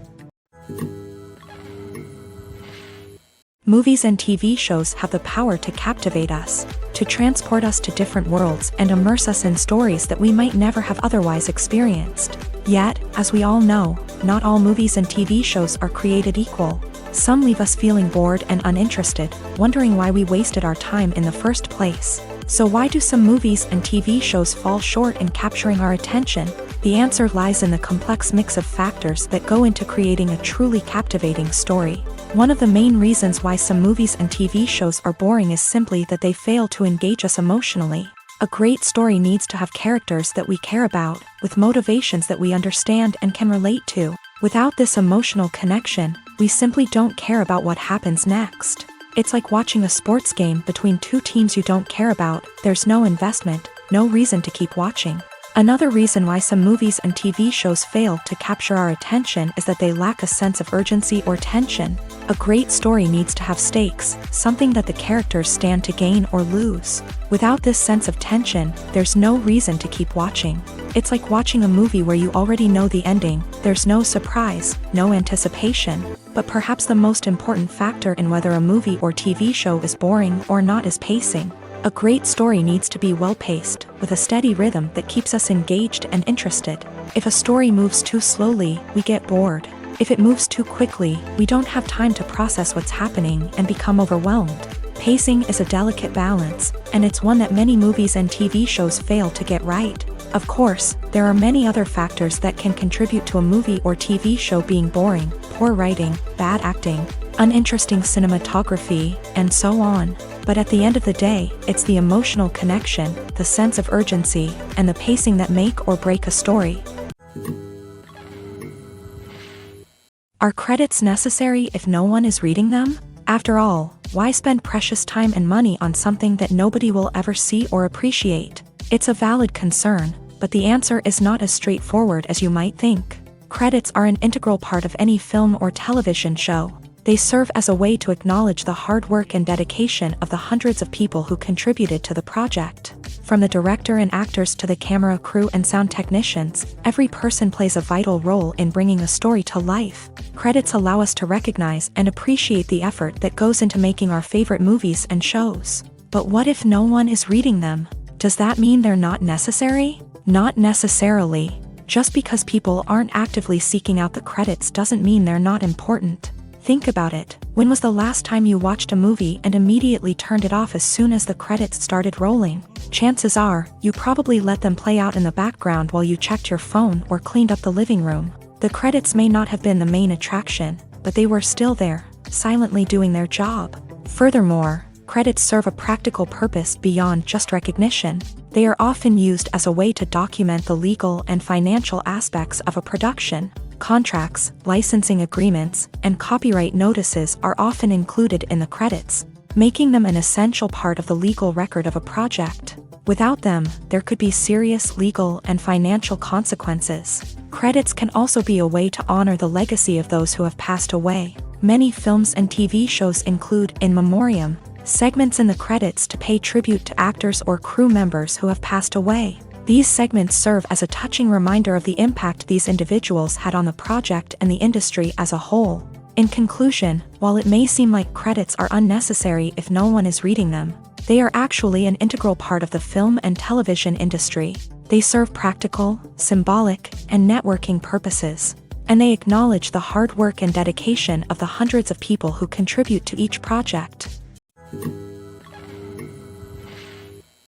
Movies and TV shows have the power to captivate us, to transport us to different worlds and immerse us in stories that we might never have otherwise experienced. Yet, as we all know, not all movies and TV shows are created equal. Some leave us feeling bored and uninterested, wondering why we wasted our time in the first place. So why do some movies and TV shows fall short in capturing our attention? The answer lies in the complex mix of factors that go into creating a truly captivating story. One of the main reasons why some movies and TV shows are boring is simply that they fail to engage us emotionally. A great story needs to have characters that we care about, with motivations that we understand and can relate to. Without this emotional connection, we simply don't care about what happens next. It's like watching a sports game between two teams you don't care about. There's no investment, no reason to keep watching. Another reason why some movies and TV shows fail to capture our attention is that they lack a sense of urgency or tension. A great story needs to have stakes, something that the characters stand to gain or lose. Without this sense of tension, there's no reason to keep watching. It's like watching a movie where you already know the ending. There's no surprise, no anticipation. But perhaps the most important factor in whether a movie or TV show is boring or not is pacing. A great story needs to be well-paced, with a steady rhythm that keeps us engaged and interested. If a story moves too slowly, we get bored. If it moves too quickly, we don't have time to process what's happening and become overwhelmed. Pacing is a delicate balance, and it's one that many movies and TV shows fail to get right. Of course, there are many other factors that can contribute to a movie or TV show being boring: poor writing, bad acting, uninteresting cinematography, and so on. But at the end of the day, it's the emotional connection, the sense of urgency, and the pacing that make or break a story. Are credits necessary if no one is reading them? After all, why spend precious time and money on something that nobody will ever see or appreciate? It's a valid concern, but the answer is not as straightforward as you might think. Credits are an integral part of any film or television show. They serve as a way to acknowledge the hard work and dedication of the hundreds of people who contributed to the project. From the director and actors to the camera crew and sound technicians, every person plays a vital role in bringing a story to life. Credits allow us to recognize and appreciate the effort that goes into making our favorite movies and shows. But what if no one is reading them? Does that mean they're not necessary? Not necessarily. Just because people aren't actively seeking out the credits doesn't mean they're not important. Think about it. When was the last time you watched a movie and immediately turned it off as soon as the credits started rolling? Chances are, you probably let them play out in the background while you checked your phone or cleaned up the living room. The credits may not have been the main attraction, but they were still there, silently doing their job. Furthermore, credits serve a practical purpose beyond just recognition. They are often used as a way to document the legal and financial aspects of a production. Contracts, licensing agreements, and copyright notices are often included in the credits, making them an essential part of the legal record of a project. Without them, there could be serious legal and financial consequences. Credits can also be a way to honor the legacy of those who have passed away. Many films and TV shows include in memoriam segments in the credits to pay tribute to actors or crew members who have passed away. These segments serve as a touching reminder of the impact these individuals had on the project and the industry as a whole. In conclusion, while it may seem like credits are unnecessary if no one is reading them, they are actually an integral part of the film and television industry. They serve practical, symbolic, and networking purposes, and they acknowledge the hard work and dedication of the hundreds of people who contribute to each project.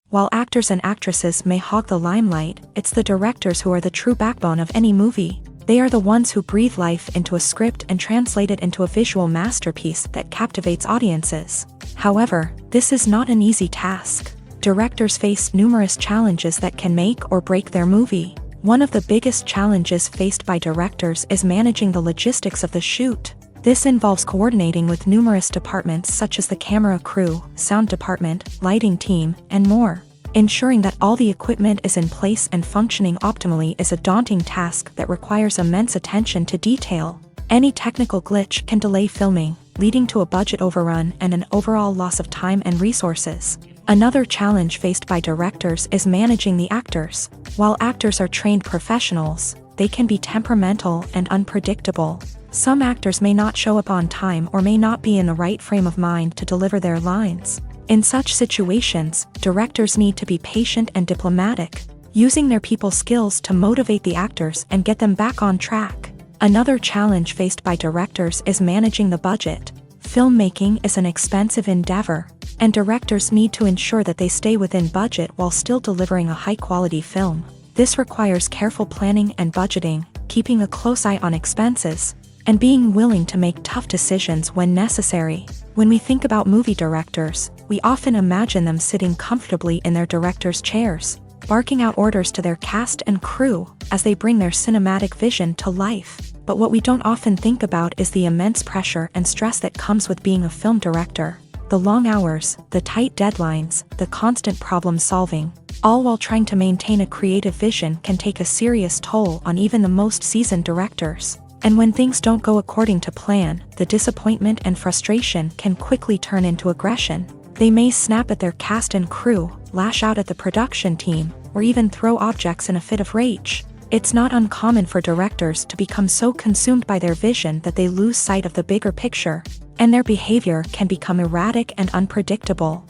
While actors and actresses may hog the limelight, it's the directors who are the true backbone of any movie. They are the ones who breathe life into a script and translate it into a visual masterpiece that captivates audiences. However, this is not an easy task. Directors face numerous challenges that can make or break their movie. One of the biggest challenges faced by directors is managing the logistics of the shoot. This involves coordinating with numerous departments such as the camera crew, sound department, lighting team, and more. Ensuring that all the equipment is in place and functioning optimally is a daunting task that requires immense attention to detail. Any technical glitch can delay filming, leading to a budget overrun and an overall loss of time and resources. Another challenge faced by directors is managing the actors. While actors are trained professionals, they can be temperamental and unpredictable. Some actors may not show up on time or may not be in the right frame of mind to deliver their lines. In such situations, directors need to be patient and diplomatic, using their people skills to motivate the actors and get them back on track. Another challenge faced by directors is managing the budget. Filmmaking is an expensive endeavor, and directors need to ensure that they stay within budget while still delivering a high-quality film. This requires careful planning and budgeting, keeping a close eye on expenses, and being willing to make tough decisions when necessary. When we think about movie directors, we often imagine them sitting comfortably in their director's chairs, barking out orders to their cast and crew as they bring their cinematic vision to life. But what we don't often think about is the immense pressure and stress that comes with being a film director. The long hours, the tight deadlines, the constant problem solving, all while trying to maintain a creative vision can take a serious toll on even the most seasoned directors. And when things don't go according to plan, the disappointment and frustration can quickly turn into aggression. They may snap at their cast and crew, lash out at the production team, or even throw objects in a fit of rage. It's not uncommon for directors to become so consumed by their vision that they lose sight of the bigger picture, and their behavior can become erratic and unpredictable.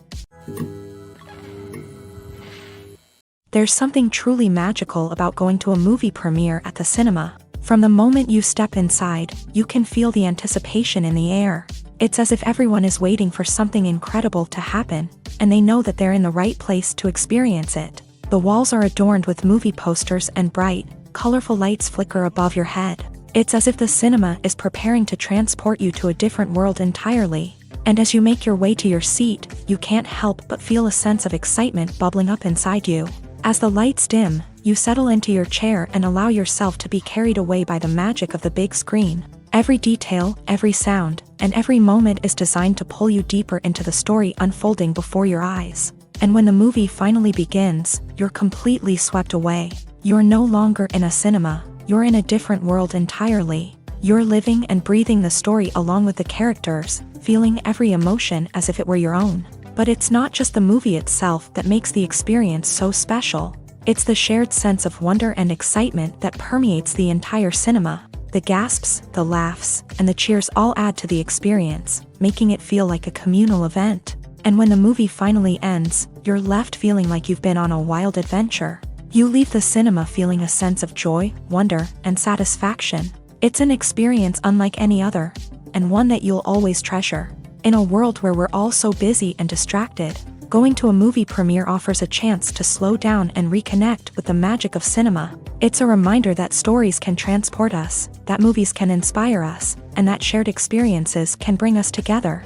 There's something truly magical about going to a movie premiere at the cinema. From the moment you step inside, you can feel the anticipation in the air. It's as if everyone is waiting for something incredible to happen, and they know that they're in the right place to experience it. The walls are adorned with movie posters and bright, colorful lights flicker above your head. It's as if the cinema is preparing to transport you to a different world entirely. And as you make your way to your seat, you can't help but feel a sense of excitement bubbling up inside you. As the lights dim, you settle into your chair and allow yourself to be carried away by the magic of the big screen. Every detail, every sound, and every moment is designed to pull you deeper into the story unfolding before your eyes. And when the movie finally begins, you're completely swept away. You're no longer in a cinema, you're in a different world entirely. You're living and breathing the story along with the characters, feeling every emotion as if it were your own. But it's not just the movie itself that makes the experience so special. It's the shared sense of wonder and excitement that permeates the entire cinema. The gasps, the laughs, and the cheers all add to the experience, making it feel like a communal event. And when the movie finally ends, you're left feeling like you've been on a wild adventure. You leave the cinema feeling a sense of joy, wonder, and satisfaction. It's an experience unlike any other, and one that you'll always treasure. In a world where we're all so busy and distracted, going to a movie premiere offers a chance to slow down and reconnect with the magic of cinema. It's a reminder that stories can transport us, that movies can inspire us, and that shared experiences can bring us together.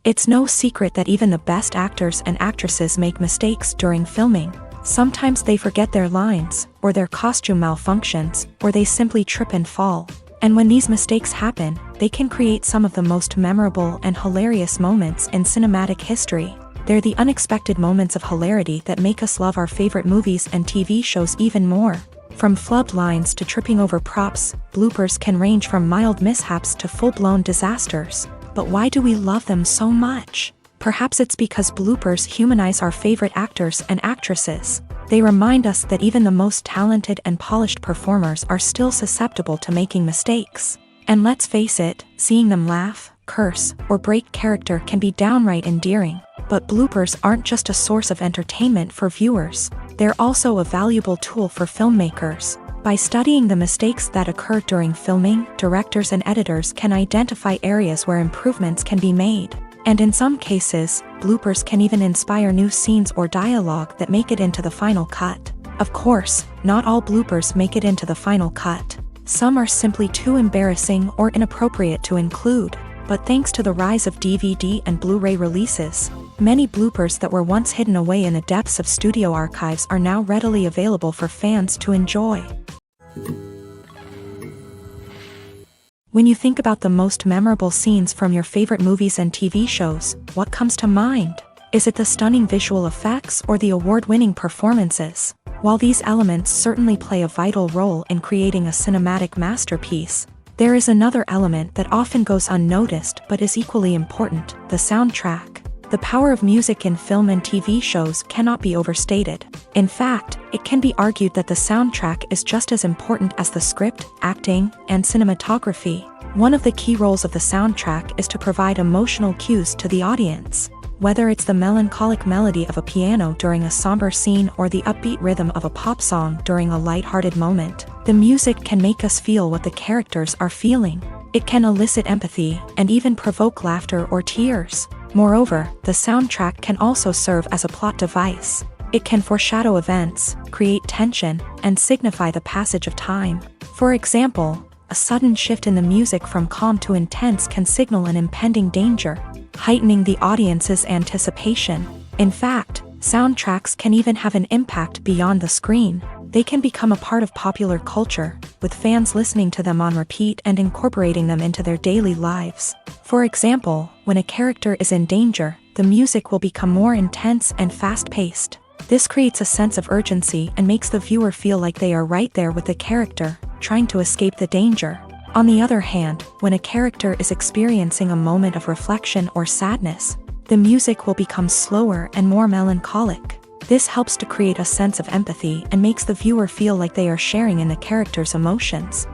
It's no secret that even the best actors and actresses make mistakes during filming. Sometimes they forget their lines, or their costume malfunctions, or they simply trip and fall. And when these mistakes happen, they can create some of the most memorable and hilarious moments in cinematic history. They're the unexpected moments of hilarity that make us love our favorite movies and TV shows even more. From flubbed lines to tripping over props, bloopers can range from mild mishaps to full-blown disasters. But why do we love them so much? Perhaps it's because bloopers humanize our favorite actors and actresses. They remind us that even the most talented and polished performers are still susceptible to making mistakes. And let's face it, seeing them laugh, curse, or break character can be downright endearing. But bloopers aren't just a source of entertainment for viewers. They're also a valuable tool for filmmakers. By studying the mistakes that occur during filming, directors and editors can identify areas where improvements can be made. And in some cases, bloopers can even inspire new scenes or dialogue that make it into the final cut. Of course, not all bloopers make it into the final cut. Some are simply too embarrassing or inappropriate to include. But thanks to the rise of DVD and Blu-ray releases, many bloopers that were once hidden away in the depths of studio archives are now readily available for fans to enjoy. When you think about the most memorable scenes from your favorite movies and TV shows, what comes to mind? Is it the stunning visual effects or the award-winning performances? While these elements certainly play a vital role in creating a cinematic masterpiece, there is another element that often goes unnoticed but is equally important: the soundtrack. The power of music in film and TV shows cannot be overstated. In fact, it can be argued that the soundtrack is just as important as the script, acting, and cinematography. One of the key roles of the soundtrack is to provide emotional cues to the audience. Whether it's the melancholic melody of a piano during a somber scene or the upbeat rhythm of a pop song during a light-hearted moment, the music can make us feel what the characters are feeling. It can elicit empathy and even provoke laughter or tears. Moreover, the soundtrack can also serve as a plot device. It can foreshadow events, create tension, and signify the passage of time. For example, a sudden shift in the music from calm to intense can signal an impending danger, heightening the audience's anticipation. In fact, soundtracks can even have an impact beyond the screen. They can become a part of popular culture, with fans listening to them on repeat and incorporating them into their daily lives. For example, when a character is in danger, the music will become more intense and fast-paced. This creates a sense of urgency and makes the viewer feel like they are right there with the character, trying to escape the danger. On the other hand, when a character is experiencing a moment of reflection or sadness, the music will become slower and more melancholic. This helps to create a sense of empathy and makes the viewer feel like they are sharing in the character's emotions.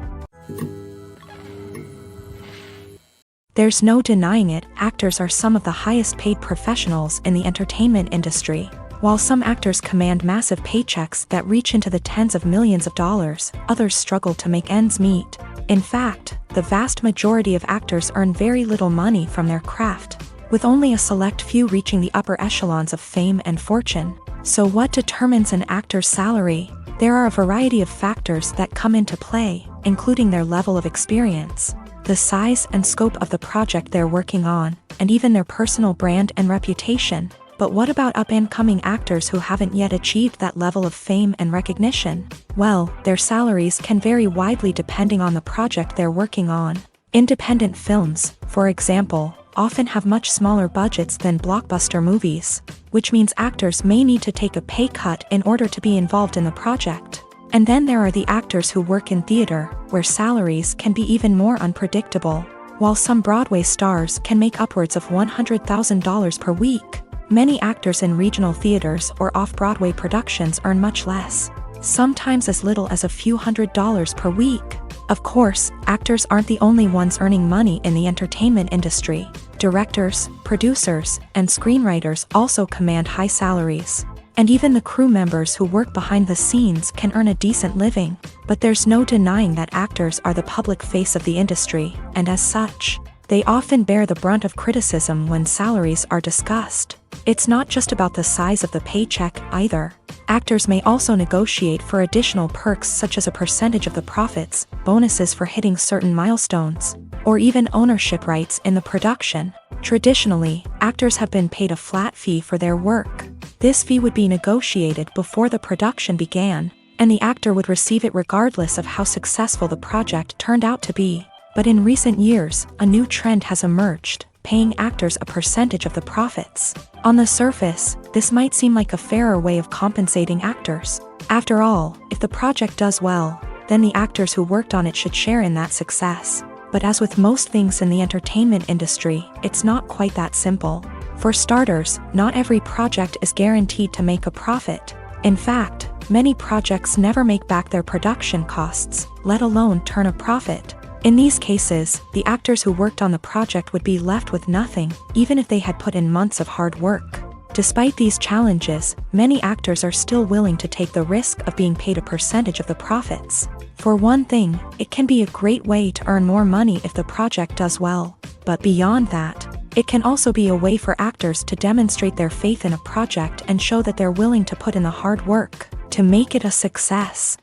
There's no denying it, actors are some of the highest paid professionals in the entertainment industry. While some actors command massive paychecks that reach into the tens of millions of dollars, others struggle to make ends meet. In fact, the vast majority of actors earn very little money from their craft, with only a select few reaching the upper echelons of fame and fortune. So what determines an actor's salary? There are a variety of factors that come into play, including their level of experience, the size and scope of the project they're working on, and even their personal brand and reputation. But what about up-and-coming actors who haven't yet achieved that level of fame and recognition? Well, their salaries can vary widely depending on the project they're working on. Independent films, for example, often have much smaller budgets than blockbuster movies, which means actors may need to take a pay cut in order to be involved in the project. And then there are the actors who work in theater, where salaries can be even more unpredictable. While some Broadway stars can make upwards of $100,000 per week, many actors in regional theaters or off-Broadway productions earn much less, sometimes as little as a few $100s per week. Of course, actors aren't the only ones earning money in the entertainment industry. Directors, producers, and screenwriters also command high salaries. And even the crew members who work behind the scenes can earn a decent living. But there's no denying that actors are the public face of the industry, and as such, they often bear the brunt of criticism when salaries are discussed. It's not just about the size of the paycheck either. Actors may also negotiate for additional perks such as a percentage of the profits, bonuses for hitting certain milestones, or even ownership rights in the production. Traditionally, actors have been paid a flat fee for their work. This fee would be negotiated before the production began, and the actor would receive it regardless of how successful the project turned out to be. But in recent years, a new trend has emerged, paying actors a percentage of the profits. On the surface, this might seem like a fairer way of compensating actors. After all, if the project does well, then the actors who worked on it should share in that success. But as with most things in the entertainment industry, it's not quite that simple. For starters, not every project is guaranteed to make a profit. In fact, many projects never make back their production costs, let alone turn a profit. In these cases, the actors who worked on the project would be left with nothing, even if they had put in months of hard work. Despite these challenges, many actors are still willing to take the risk of being paid a percentage of the profits. For one thing, it can be a great way to earn more money if the project does well. But beyond that, it can also be a way for actors to demonstrate their faith in a project and show that they're willing to put in the hard work to make it a success.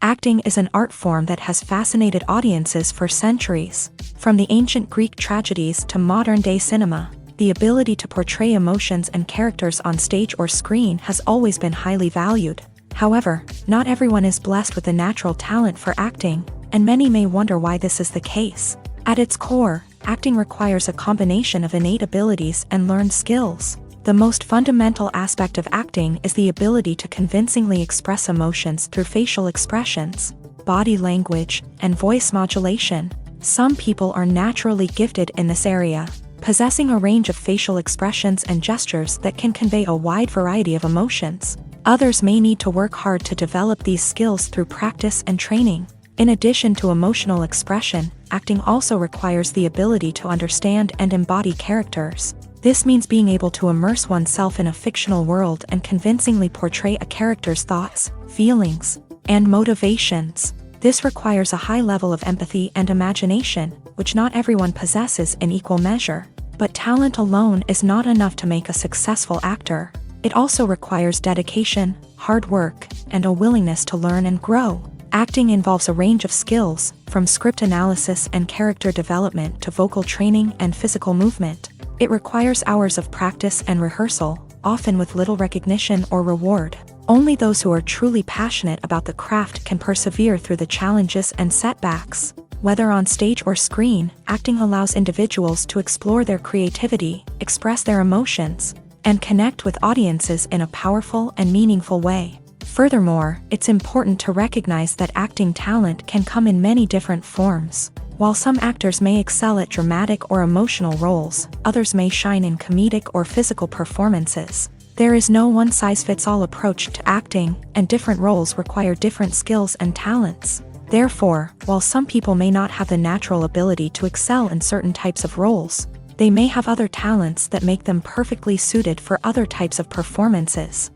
Acting is an art form that has fascinated audiences for centuries. From the ancient Greek tragedies to modern-day cinema, the ability to portray emotions and characters on stage or screen has always been highly valued. However, not everyone is blessed with the natural talent for acting, and many may wonder why this is the case. At its core, acting requires a combination of innate abilities and learned skills. The most fundamental aspect of acting is the ability to convincingly express emotions through facial expressions, body language, and voice modulation. Some people are naturally gifted in this area, possessing a range of facial expressions and gestures that can convey a wide variety of emotions. Others may need to work hard to develop these skills through practice and training. In addition to emotional expression, acting also requires the ability to understand and embody characters. This means being able to immerse oneself in a fictional world and convincingly portray a character's thoughts, feelings, and motivations. This requires a high level of empathy and imagination, which not everyone possesses in equal measure. But talent alone is not enough to make a successful actor. It also requires dedication, hard work, and a willingness to learn and grow. Acting involves a range of skills, from script analysis and character development to vocal training and physical movement. It requires hours of practice and rehearsal, often with little recognition or reward. Only those who are truly passionate about the craft can persevere through the challenges and setbacks. Whether on stage or screen, acting allows individuals to explore their creativity, express their emotions, and connect with audiences in a powerful and meaningful way. Furthermore, it's important to recognize that acting talent can come in many different forms. While some actors may excel at dramatic or emotional roles, others may shine in comedic or physical performances. There is no one-size-fits-all approach to acting, and different roles require different skills and talents. Therefore, while some people may not have the natural ability to excel in certain types of roles, they may have other talents that make them perfectly suited for other types of performances.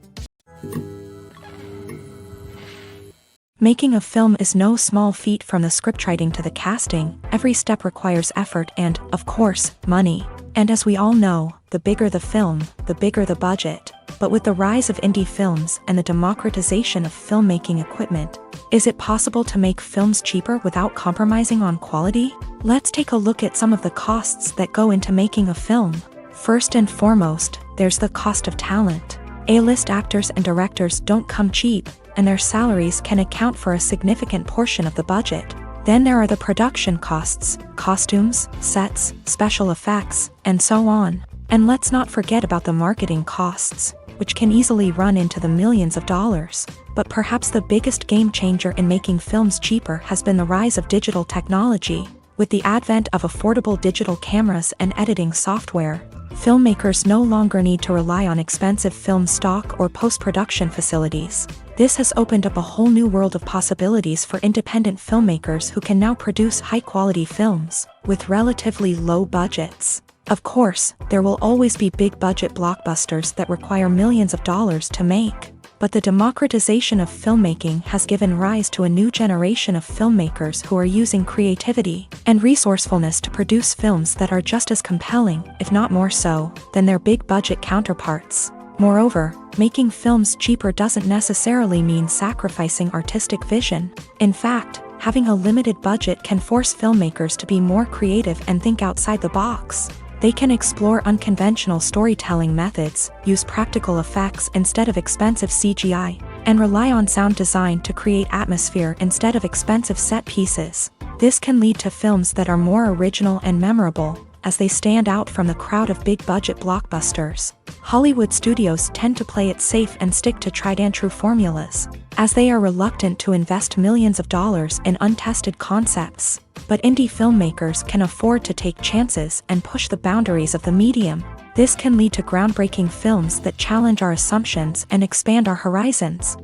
Making a film is no small feat. From the scriptwriting to the casting, every step requires effort and, of course, money. And as we all know, the bigger the film, the bigger the budget. But with the rise of indie films and the democratization of filmmaking equipment, is it possible to make films cheaper without compromising on quality? Let's take a look at some of the costs that go into making a film. First and foremost, there's the cost of talent. A-list actors and directors don't come cheap, and their salaries can account for a significant portion of the budget. Then there are the production costs, costumes, sets, special effects, and so on. And let's not forget about the marketing costs, which can easily run into the millions of dollars. But perhaps the biggest game changer in making films cheaper has been the rise of digital technology. With the advent of affordable digital cameras and editing software, filmmakers no longer need to rely on expensive film stock or post-production facilities. This has opened up a whole new world of possibilities for independent filmmakers who can now produce high-quality films with relatively low budgets. Of course, there will always be big-budget blockbusters that require millions of dollars to make. But the democratization of filmmaking has given rise to a new generation of filmmakers who are using creativity and resourcefulness to produce films that are just as compelling, if not more so, than their big-budget counterparts. Moreover, making films cheaper doesn't necessarily mean sacrificing artistic vision. In fact, Having a limited budget can force filmmakers to be more creative and think outside the box. They can explore unconventional storytelling methods, use practical effects instead of expensive CGI, and rely on sound design to create atmosphere instead of expensive set pieces. This can lead to films that are more original and memorable, as they stand out from the crowd of big-budget blockbusters. Hollywood studios tend to play it safe and stick to tried-and-true formulas, as they are reluctant to invest millions of dollars in untested concepts. But indie filmmakers can afford to take chances and push the boundaries of the medium. This can lead to groundbreaking films that challenge our assumptions and expand our horizons.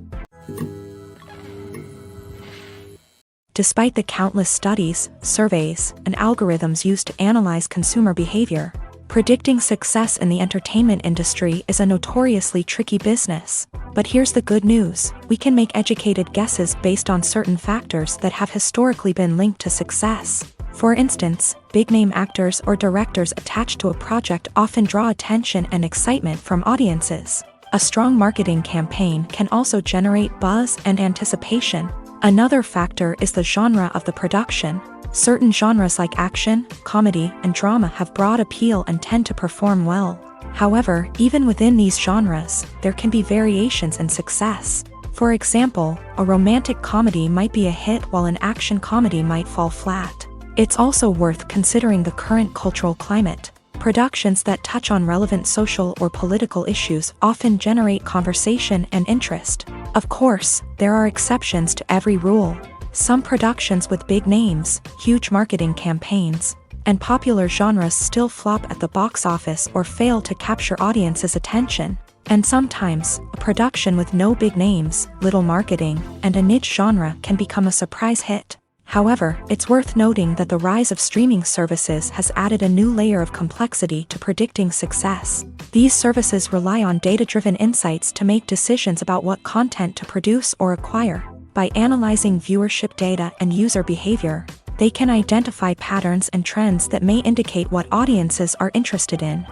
Despite the countless studies, surveys, and algorithms used to analyze consumer behavior, predicting success in the entertainment industry is a notoriously tricky business. But here's the good news: we can make educated guesses based on certain factors that have historically been linked to success. For instance, big-name actors or directors attached to a project often draw attention and excitement from audiences. A strong marketing campaign can also generate buzz and anticipation. Another factor is the genre of the production. Certain genres like action, comedy, and drama have broad appeal and tend to perform well. However, even within these genres, there can be variations in success. For example, a romantic comedy might be a hit while an action comedy might fall flat. It's also worth considering the current cultural climate. Productions that touch on relevant social or political issues often generate conversation and interest. Of course, there are exceptions to every rule. Some productions with big names, huge marketing campaigns, and popular genres still flop at the box office or fail to capture audiences' attention. And sometimes, a production with no big names, little marketing, and a niche genre can become a surprise hit. However, it's worth noting that the rise of streaming services has added a new layer of complexity to predicting success. These services rely on data-driven insights to make decisions about what content to produce or acquire. By analyzing viewership data and user behavior, they can identify patterns and trends that may indicate what audiences are interested in.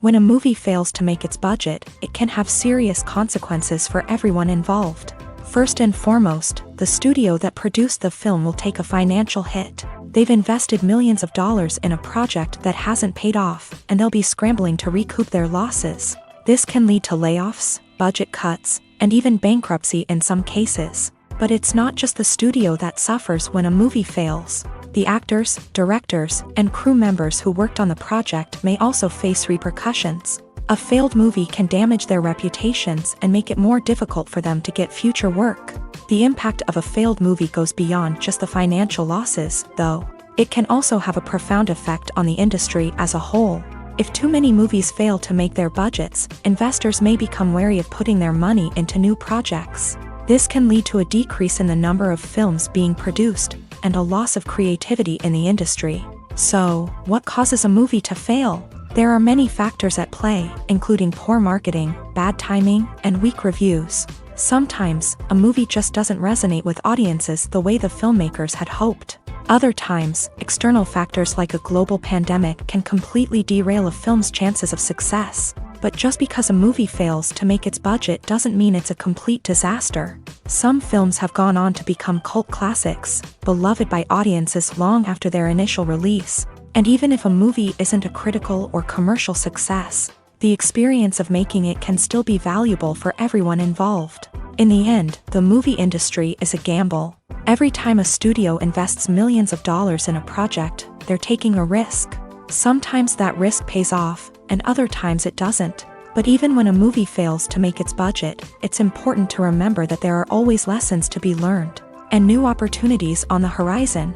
When a movie fails to make its budget, it can have serious consequences for everyone involved. First and foremost, the studio that produced the film will take a financial hit. They've invested millions of dollars in a project that hasn't paid off, and they'll be scrambling to recoup their losses. This can lead to layoffs, budget cuts, and even bankruptcy in some cases. But it's not just the studio that suffers when a movie fails. The actors, directors, and crew members who worked on the project may also face repercussions. A failed movie can damage their reputations and make it more difficult for them to get future work. The impact of a failed movie goes beyond just the financial losses, though. It can also have a profound effect on the industry as a whole. If too many movies fail to make their budgets, investors may become wary of putting their money into new projects. This can lead to a decrease in the number of films being produced, and a loss of creativity in the industry. So, what causes a movie to fail? There are many factors at play, including poor marketing, bad timing, and weak reviews. Sometimes, a movie just doesn't resonate with audiences the way the filmmakers had hoped. Other times, external factors like a global pandemic can completely derail a film's chances of success. But just because a movie fails to make its budget doesn't mean it's a complete disaster. Some films have gone on to become cult classics, beloved by audiences long after their initial release. And even if a movie isn't a critical or commercial success, the experience of making it can still be valuable for everyone involved. In the end, the movie industry is a gamble. Every time a studio invests millions of dollars in a project, they're taking a risk. Sometimes that risk pays off, and other times it doesn't. But even when a movie fails to make its budget, it's important to remember that there are always lessons to be learned, and new opportunities on the horizon.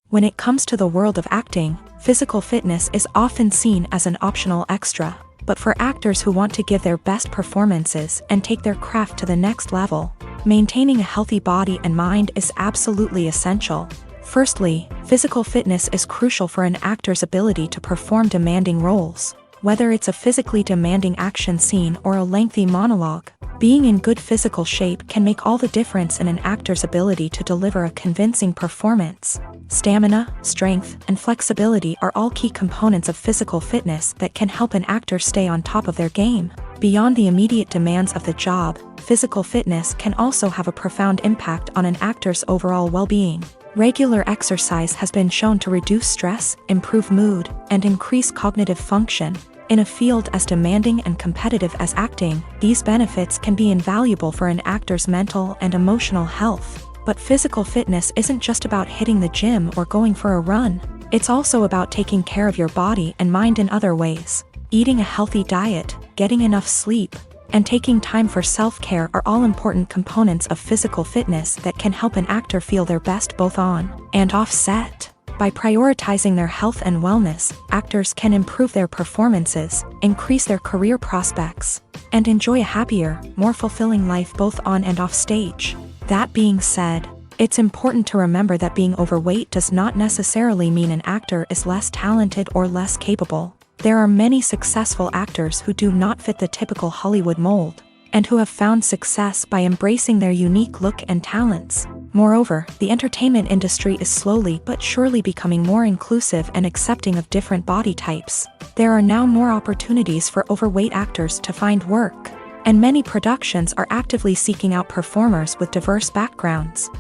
When it comes to the world of acting, physical fitness is often seen as an optional extra. But for actors who want to give their best performances and take their craft to the next level, maintaining a healthy body and mind is absolutely essential. Firstly, physical fitness is crucial for an actor's ability to perform demanding roles. Whether it's a physically demanding action scene or a lengthy monologue, being in good physical shape can make all the difference in an actor's ability to deliver a convincing performance. Stamina, strength, and flexibility are all key components of physical fitness that can help an actor stay on top of their game. Beyond the immediate demands of the job, physical fitness can also have a profound impact on an actor's overall well-being. Regular exercise has been shown to reduce stress, improve mood, and increase cognitive function. In a field as demanding and competitive as acting, these benefits can be invaluable for an actor's mental and emotional health. But physical fitness isn't just about hitting the gym or going for a run. It's also about taking care of your body and mind in other ways. Eating a healthy diet, getting enough sleep, and taking time for self-care are all important components of physical fitness that can help an actor feel their best both on and off set. By prioritizing their health and wellness, actors can improve their performances, increase their career prospects, and enjoy a happier, more fulfilling life both on and off stage. That being said, it's important to remember that being overweight does not necessarily mean an actor is less talented or less capable. There are many successful actors who do not fit the typical Hollywood mold, and who have found success by embracing their unique look and talents. Moreover, the entertainment industry is slowly but surely becoming more inclusive and accepting of different body types. There are now more opportunities for overweight actors to find work, and many productions are actively seeking out performers with diverse backgrounds.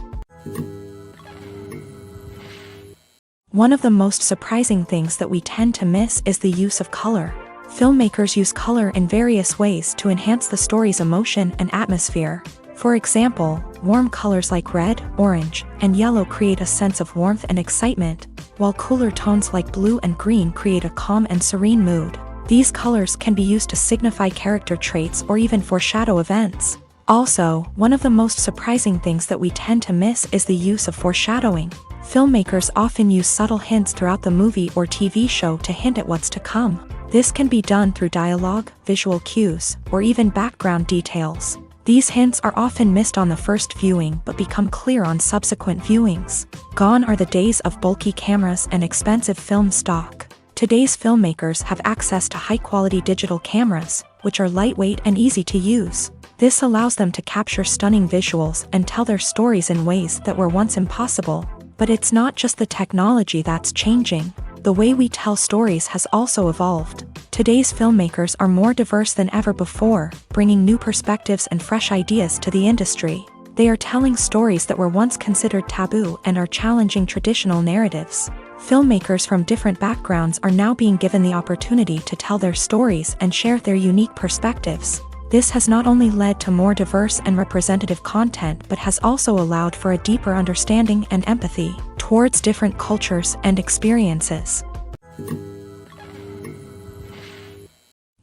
One of the most surprising things that we tend to miss is the use of color. Filmmakers use color in various ways to enhance the story's emotion and atmosphere. For example, warm colors like red, orange, and yellow create a sense of warmth and excitement, while cooler tones like blue and green create a calm and serene mood. These colors can be used to signify character traits or even foreshadow events. Also, one of the most surprising things that we tend to miss is the use of foreshadowing. Filmmakers often use subtle hints throughout the movie or TV show to hint at what's to come. This can be done through dialogue, visual cues, or even background details. These hints are often missed on the first viewing but become clear on subsequent viewings. Gone are the days of bulky cameras and expensive film stock. Today's filmmakers have access to high-quality digital cameras, which are lightweight and easy to use. This allows them to capture stunning visuals and tell their stories in ways that were once impossible. But it's not just the technology that's changing. The way we tell stories has also evolved. Today's filmmakers are more diverse than ever before, bringing new perspectives and fresh ideas to the industry. They are telling stories that were once considered taboo and are challenging traditional narratives. Filmmakers from different backgrounds are now being given the opportunity to tell their stories and share their unique perspectives. This has not only led to more diverse and representative content but has also allowed for a deeper understanding and empathy towards different cultures and experiences.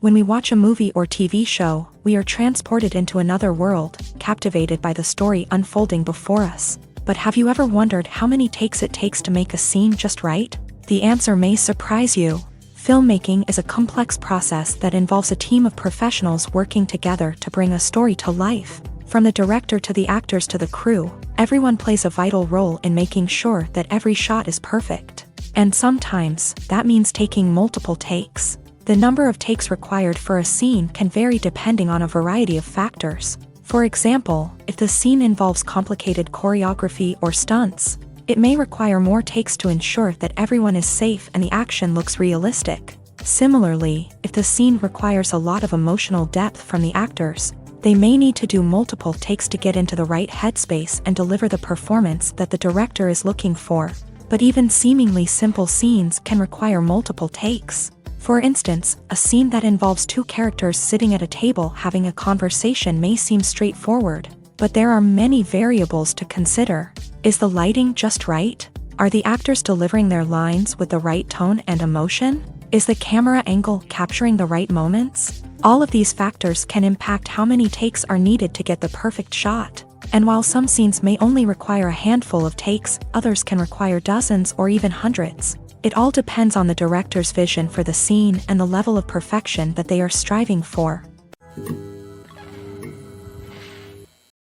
When we watch a movie or TV show, we are transported into another world, captivated by the story unfolding before us. But have you ever wondered how many takes it takes to make a scene just right? The answer may surprise you. Filmmaking is a complex process that involves a team of professionals working together to bring a story to life. From the director to the actors to the crew, everyone plays a vital role in making sure that every shot is perfect. And sometimes, that means taking multiple takes. The number of takes required for a scene can vary depending on a variety of factors. For example, if the scene involves complicated choreography or stunts, it may require more takes to ensure that everyone is safe and the action looks realistic. Similarly, if the scene requires a lot of emotional depth from the actors, they may need to do multiple takes to get into the right headspace and deliver the performance that the director is looking for. But even seemingly simple scenes can require multiple takes. For instance, a scene that involves two characters sitting at a table having a conversation may seem straightforward, but there are many variables to consider. Is the lighting just right? Are the actors delivering their lines with the right tone and emotion? Is the camera angle capturing the right moments? All of these factors can impact how many takes are needed to get the perfect shot. And while some scenes may only require a handful of takes, others can require dozens or even hundreds. It all depends on the director's vision for the scene and the level of perfection that they are striving for.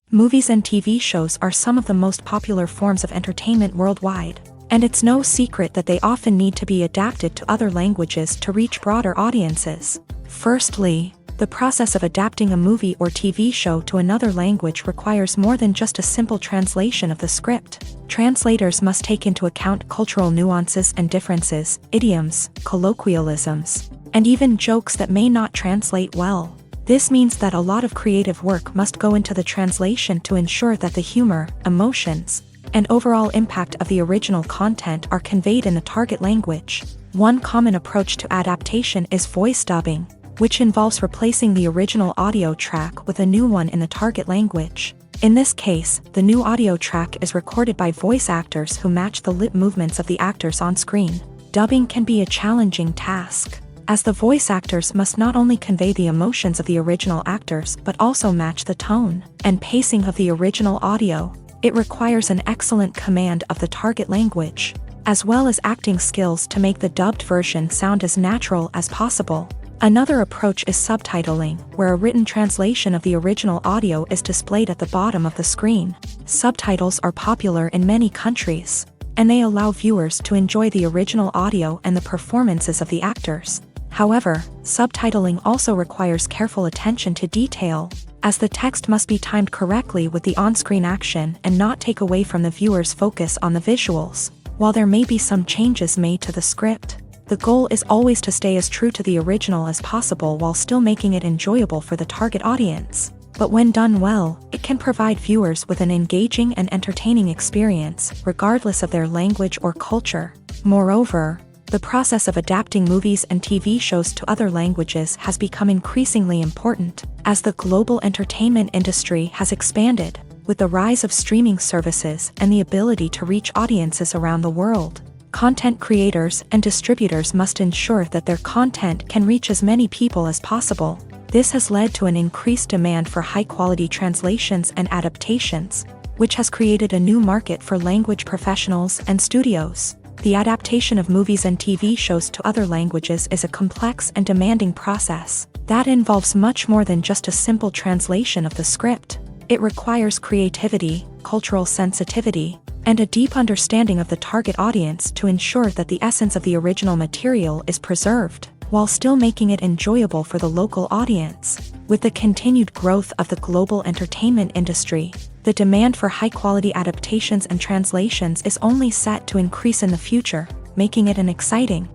Movies and TV shows are some of the most popular forms of entertainment worldwide, and it's no secret that they often need to be adapted to other languages to reach broader audiences. Firstly, the process of adapting a movie or TV show to another language requires more than just a simple translation of the script. Translators must take into account cultural nuances and differences, idioms, colloquialisms, and even jokes that may not translate well. This means that a lot of creative work must go into the translation to ensure that the humor, emotions, and overall impact of the original content are conveyed in the target language. One common approach to adaptation is voice dubbing, which involves replacing the original audio track with a new one in the target language. In this case, the new audio track is recorded by voice actors who match the lip movements of the actors on screen. Dubbing can be a challenging task, as the voice actors must not only convey the emotions of the original actors but also match the tone and pacing of the original audio. It requires an excellent command of the target language, as well as acting skills to make the dubbed version sound as natural as possible. Another approach is subtitling, where a written translation of the original audio is displayed at the bottom of the screen. Subtitles are popular in many countries, and they allow viewers to enjoy the original audio and the performances of the actors. However, subtitling also requires careful attention to detail, as the text must be timed correctly with the on-screen action and not take away from the viewer's focus on the visuals. While there may be some changes made to the script, the goal is always to stay as true to the original as possible while still making it enjoyable for the target audience. But when done well, it can provide viewers with an engaging and entertaining experience, regardless of their language or culture. Moreover, the process of adapting movies and TV shows to other languages has become increasingly important, as the global entertainment industry has expanded, with the rise of streaming services and the ability to reach audiences around the world. Content creators and distributors must ensure that their content can reach as many people as possible. This has led to an increased demand for high-quality translations and adaptations, which has created a new market for language professionals and studios. The adaptation of movies and TV shows to other languages is a complex and demanding process that involves much more than just a simple translation of the script. It requires creativity, cultural sensitivity, and a deep understanding of the target audience to ensure that the essence of the original material is preserved, while still making it enjoyable for the local audience. With the continued growth of the global entertainment industry, the demand for high-quality adaptations and translations is only set to increase in the future, making it an exciting.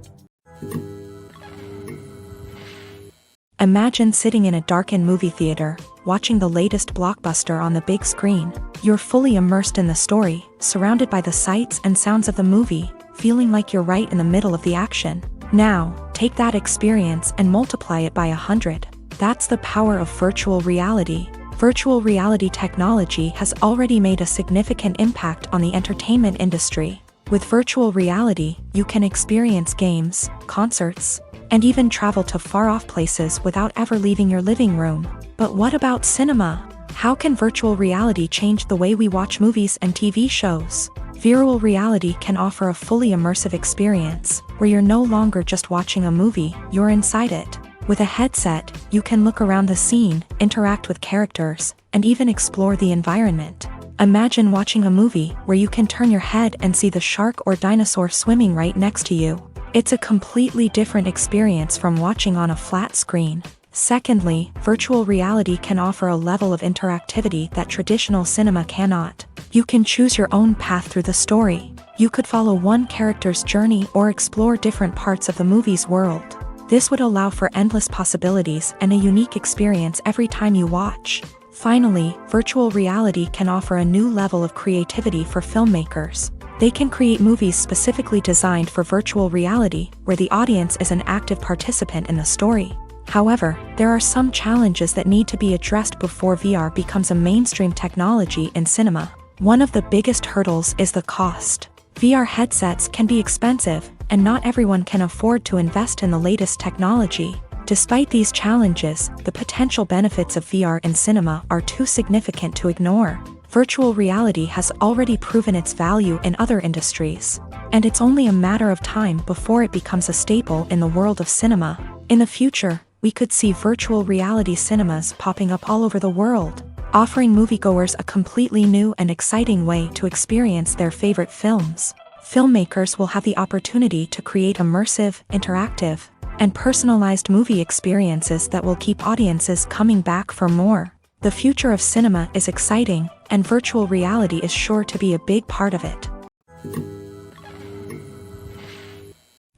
Imagine sitting in a darkened movie theater, watching the latest blockbuster on the big screen. You're fully immersed in the story, surrounded by the sights and sounds of the movie, feeling like you're right in the middle of the action. Now, take that experience and multiply it by 100. That's the power of virtual reality. Virtual reality technology has already made a significant impact on the entertainment industry. With virtual reality, you can experience games, concerts, and even travel to far-off places without ever leaving your living room. But what about cinema? How can virtual reality change the way we watch movies and TV shows? Virtual reality can offer a fully immersive experience, where you're no longer just watching a movie, you're inside it. With a headset, you can look around the scene, interact with characters, and even explore the environment. Imagine watching a movie where you can turn your head and see the shark or dinosaur swimming right next to you. It's a completely different experience from watching on a flat screen. Secondly, virtual reality can offer a level of interactivity that traditional cinema cannot. You can choose your own path through the story. You could follow one character's journey or explore different parts of the movie's world. This would allow for endless possibilities and a unique experience every time you watch. Finally, virtual reality can offer a new level of creativity for filmmakers. They can create movies specifically designed for virtual reality, where the audience is an active participant in the story. However, there are some challenges that need to be addressed before VR becomes a mainstream technology in cinema. One of the biggest hurdles is the cost. VR headsets can be expensive, and not everyone can afford to invest in the latest technology. Despite these challenges, the potential benefits of VR in cinema are too significant to ignore. Virtual reality has already proven its value in other industries, and it's only a matter of time before it becomes a staple in the world of cinema. In the future, we could see virtual reality cinemas popping up all over the world, offering moviegoers a completely new and exciting way to experience their favorite films. Filmmakers will have the opportunity to create immersive, interactive, and personalized movie experiences that will keep audiences coming back for more. The future of cinema is exciting, and virtual reality is sure to be a big part of it.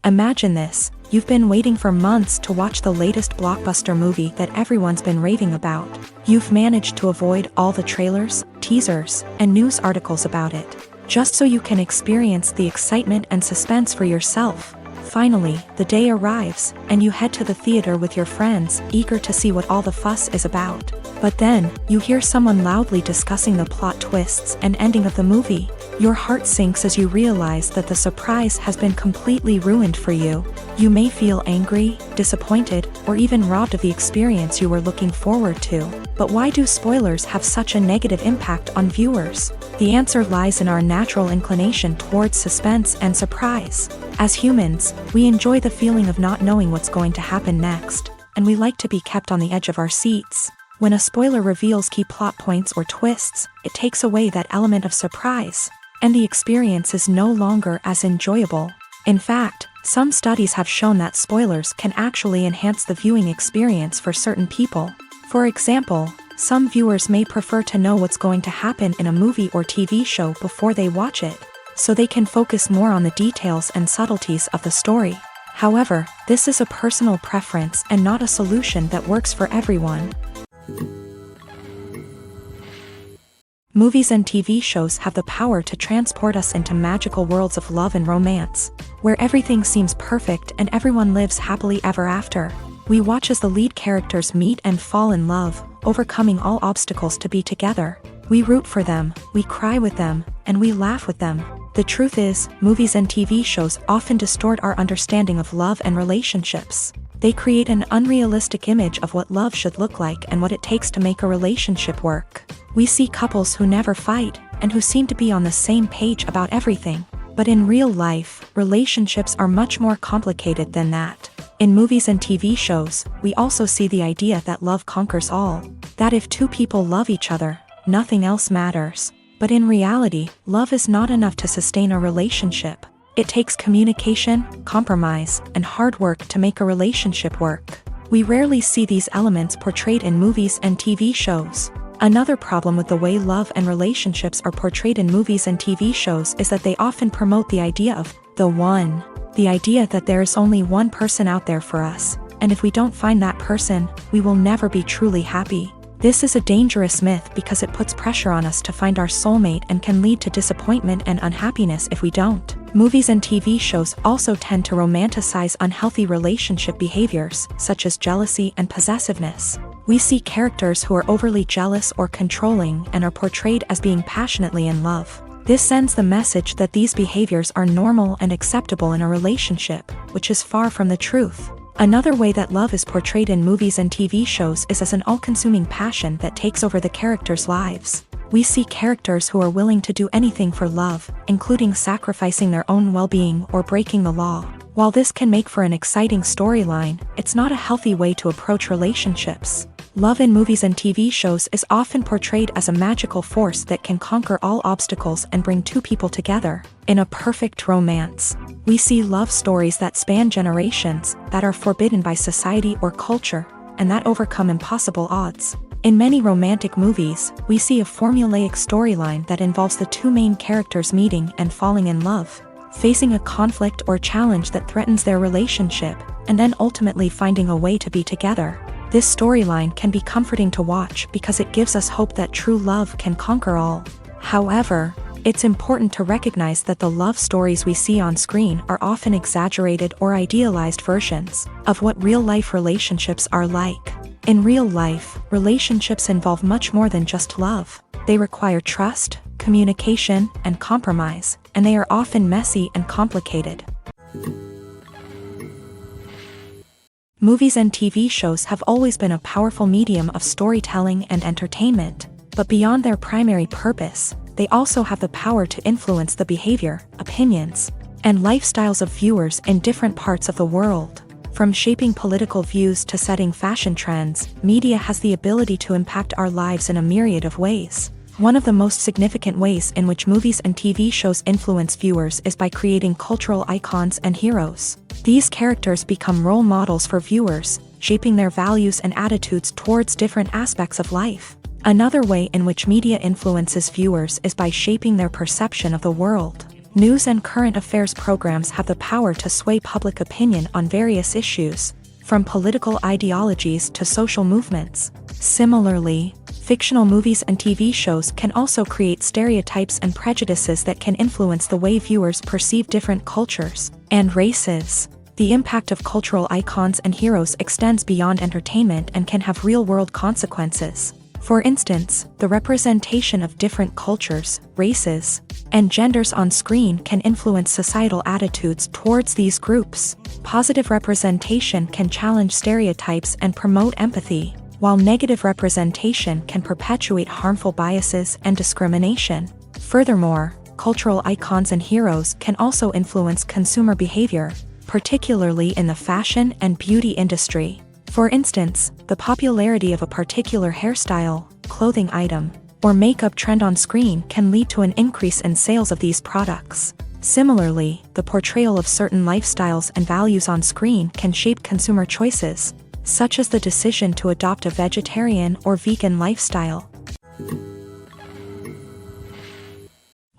Imagine this: You've been waiting for months to watch the latest blockbuster movie that everyone's been raving about. You've managed to avoid all the trailers, teasers, and news articles about it, just so you can experience the excitement and suspense for yourself. Finally, the day arrives, and you head to the theater with your friends, eager to see what all the fuss is about. But then, you hear someone loudly discussing the plot twists and ending of the movie. Your heart sinks as you realize that the surprise has been completely ruined for you. You may feel angry, disappointed, or even robbed of the experience you were looking forward to. But why do spoilers have such a negative impact on viewers? The answer lies in our natural inclination towards suspense and surprise. As humans, we enjoy the feeling of not knowing what's going to happen next, and we like to be kept on the edge of our seats. When a spoiler reveals key plot points or twists, it takes away that element of surprise, and the experience is no longer as enjoyable. In fact, some studies have shown that spoilers can actually enhance the viewing experience for certain people. For example, some viewers may prefer to know what's going to happen in a movie or TV show before they watch it, so they can focus more on the details and subtleties of the story. However, this is a personal preference and not a solution that works for everyone. Movies and TV shows have the power to transport us into magical worlds of love and romance, where everything seems perfect and everyone lives happily ever after. We watch as the lead characters meet and fall in love, overcoming all obstacles to be together. We root for them, we cry with them, and we laugh with them. The truth is, movies and TV shows often distort our understanding of love and relationships. They create an unrealistic image of what love should look like and what it takes to make a relationship work. We see couples who never fight, and who seem to be on the same page about everything. But in real life, relationships are much more complicated than that. In movies and TV shows, we also see the idea that love conquers all. That if two people love each other, nothing else matters. But in reality, love is not enough to sustain a relationship. It takes communication, compromise, and hard work to make a relationship work. We rarely see these elements portrayed in movies and TV shows. Another problem with the way love and relationships are portrayed in movies and TV shows is that they often promote the idea of the one. The idea that there is only one person out there for us, and if we don't find that person, we will never be truly happy. This is a dangerous myth because it puts pressure on us to find our soulmate and can lead to disappointment and unhappiness if we don't. Movies and TV shows also tend to romanticize unhealthy relationship behaviors, such as jealousy and possessiveness. We see characters who are overly jealous or controlling and are portrayed as being passionately in love. This sends the message that these behaviors are normal and acceptable in a relationship, which is far from the truth. Another way that love is portrayed in movies and TV shows is as an all-consuming passion that takes over the characters' lives. We see characters who are willing to do anything for love, including sacrificing their own well-being or breaking the law. While this can make for an exciting storyline, it's not a healthy way to approach relationships. Love in movies and TV shows is often portrayed as a magical force that can conquer all obstacles and bring two people together. In a perfect romance, we see love stories that span generations, that are forbidden by society or culture, and that overcome impossible odds. In many romantic movies, we see a formulaic storyline that involves the two main characters meeting and falling in love, facing a conflict or challenge that threatens their relationship, and then ultimately finding a way to be together. This storyline can be comforting to watch because it gives us hope that true love can conquer all. However, it's important to recognize that the love stories we see on screen are often exaggerated or idealized versions of what real-life relationships are like. In real life, relationships involve much more than just love. They require trust, communication, and compromise, and they are often messy and complicated. Movies and TV shows have always been a powerful medium of storytelling and entertainment, but beyond their primary purpose, they also have the power to influence the behavior, opinions, and lifestyles of viewers in different parts of the world. From shaping political views to setting fashion trends, media has the ability to impact our lives in a myriad of ways. One of the most significant ways in which movies and TV shows influence viewers is by creating cultural icons and heroes. These characters become role models for viewers, shaping their values and attitudes towards different aspects of life. Another way in which media influences viewers is by shaping their perception of the world. News and current affairs programs have the power to sway public opinion on various issues, from political ideologies to social movements. Similarly, fictional movies and TV shows can also create stereotypes and prejudices that can influence the way viewers perceive different cultures and races. The impact of cultural icons and heroes extends beyond entertainment and can have real-world consequences. For instance, the representation of different cultures, races, and genders on screen can influence societal attitudes towards these groups. Positive representation can challenge stereotypes and promote empathy, while negative representation can perpetuate harmful biases and discrimination. Furthermore, cultural icons and heroes can also influence consumer behavior, particularly in the fashion and beauty industry. For instance, the popularity of a particular hairstyle, clothing item, or makeup trend on screen can lead to an increase in sales of these products. Similarly, the portrayal of certain lifestyles and values on screen can shape consumer choices, such as the decision to adopt a vegetarian or vegan lifestyle.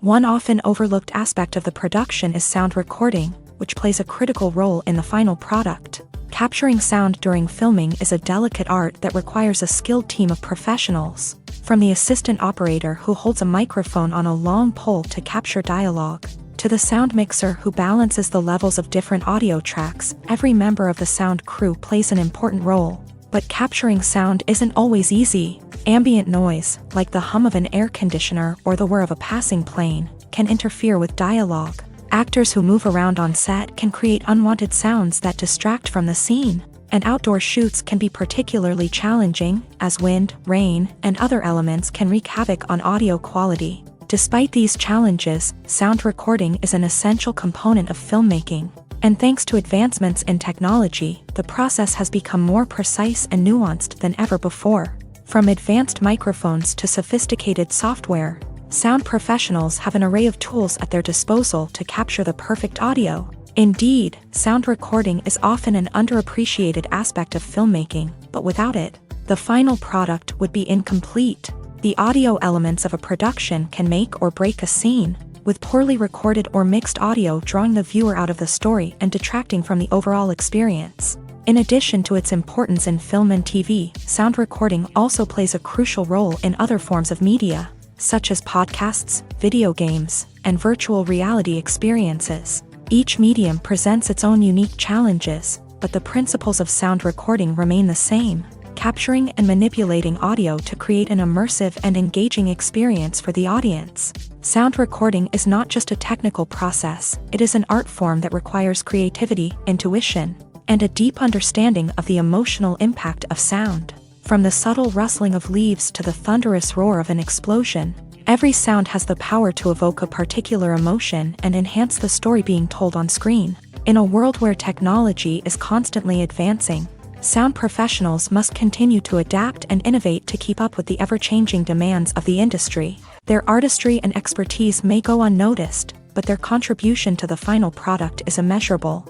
One often overlooked aspect of the production is sound recording, which plays a critical role in the final product. Capturing sound during filming is a delicate art that requires a skilled team of professionals, from the assistant operator who holds a microphone on a long pole to capture dialogue, to the sound mixer who balances the levels of different audio tracks. Every member of the sound crew plays an important role. But capturing sound isn't always easy. Ambient noise, like the hum of an air conditioner or the whir of a passing plane, can interfere with dialogue. Actors who move around on set can create unwanted sounds that distract from the scene, and outdoor shoots can be particularly challenging, as wind, rain, and other elements can wreak havoc on audio quality. Despite these challenges, sound recording is an essential component of filmmaking, and thanks to advancements in technology, the process has become more precise and nuanced than ever before. From advanced microphones to sophisticated software, sound professionals have an array of tools at their disposal to capture the perfect audio. Indeed, sound recording is often an underappreciated aspect of filmmaking, but without it, the final product would be incomplete. The audio elements of a production can make or break a scene, with poorly recorded or mixed audio drawing the viewer out of the story and detracting from the overall experience. In addition to its importance in film and TV, sound recording also plays a crucial role in other forms of media, such as podcasts, video games, and virtual reality experiences. Each medium presents its own unique challenges, but the principles of sound recording remain the same, capturing and manipulating audio to create an immersive and engaging experience for the audience. Sound recording is not just a technical process, it is an art form that requires creativity, intuition, and a deep understanding of the emotional impact of sound. From the subtle rustling of leaves to the thunderous roar of an explosion, every sound has the power to evoke a particular emotion and enhance the story being told on screen. In a world where technology is constantly advancing, sound professionals must continue to adapt and innovate to keep up with the ever-changing demands of the industry. Their artistry and expertise may go unnoticed, but their contribution to the final product is immeasurable.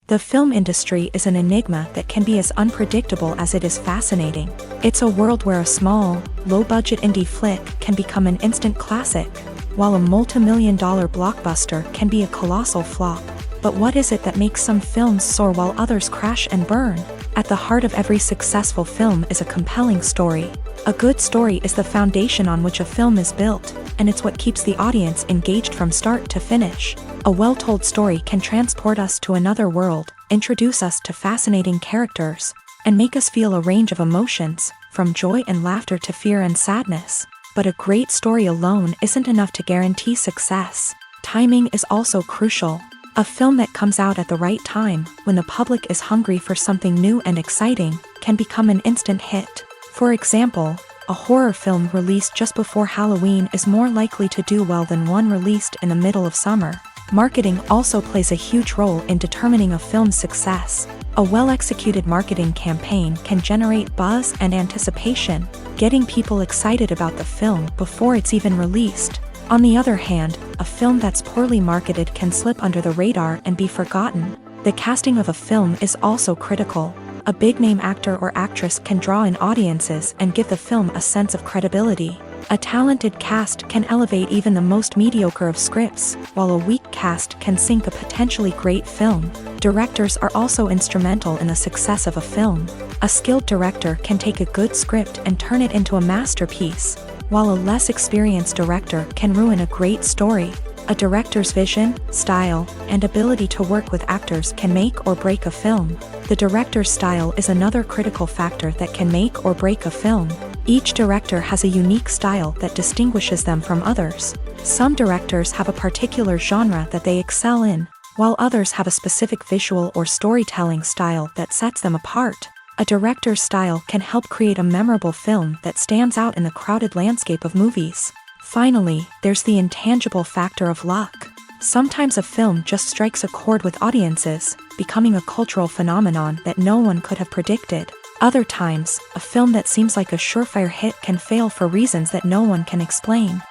The film industry is an enigma that can be as unpredictable as it is fascinating. It's a world where a small, low-budget indie flick can become an instant classic, while a multi-million-dollar blockbuster can be a colossal flop. But what is it that makes some films soar while others crash and burn? At the heart of every successful film is a compelling story. A good story is the foundation on which a film is built, and it's what keeps the audience engaged from start to finish. A well-told story can transport us to another world, introduce us to fascinating characters, and make us feel a range of emotions, from joy and laughter to fear and sadness. But a great story alone isn't enough to guarantee success. Timing is also crucial. A film that comes out at the right time, when the public is hungry for something new and exciting, can become an instant hit. For example, a horror film released just before Halloween is more likely to do well than one released in the middle of summer. Marketing also plays a huge role in determining a film's success. A well-executed marketing campaign can generate buzz and anticipation, getting people excited about the film before it's even released. On the other hand, a film that's poorly marketed can slip under the radar and be forgotten. The casting of a film is also critical. A big-name actor or actress can draw in audiences and give the film a sense of credibility. A talented cast can elevate even the most mediocre of scripts, while a weak cast can sink a potentially great film. Directors are also instrumental in the success of a film. A skilled director can take a good script and turn it into a masterpiece, while a less experienced director can ruin a great story. A director's vision, style, and ability to work with actors can make or break a film. The director's style is another critical factor that can make or break a film. Each director has a unique style that distinguishes them from others. Some directors have a particular genre that they excel in, while others have a specific visual or storytelling style that sets them apart. A director's style can help create a memorable film that stands out in the crowded landscape of movies. Finally, there's the intangible factor of luck. Sometimes a film just strikes a chord with audiences, becoming a cultural phenomenon that no one could have predicted. Other times, a film that seems like a surefire hit can fail for reasons that no one can explain.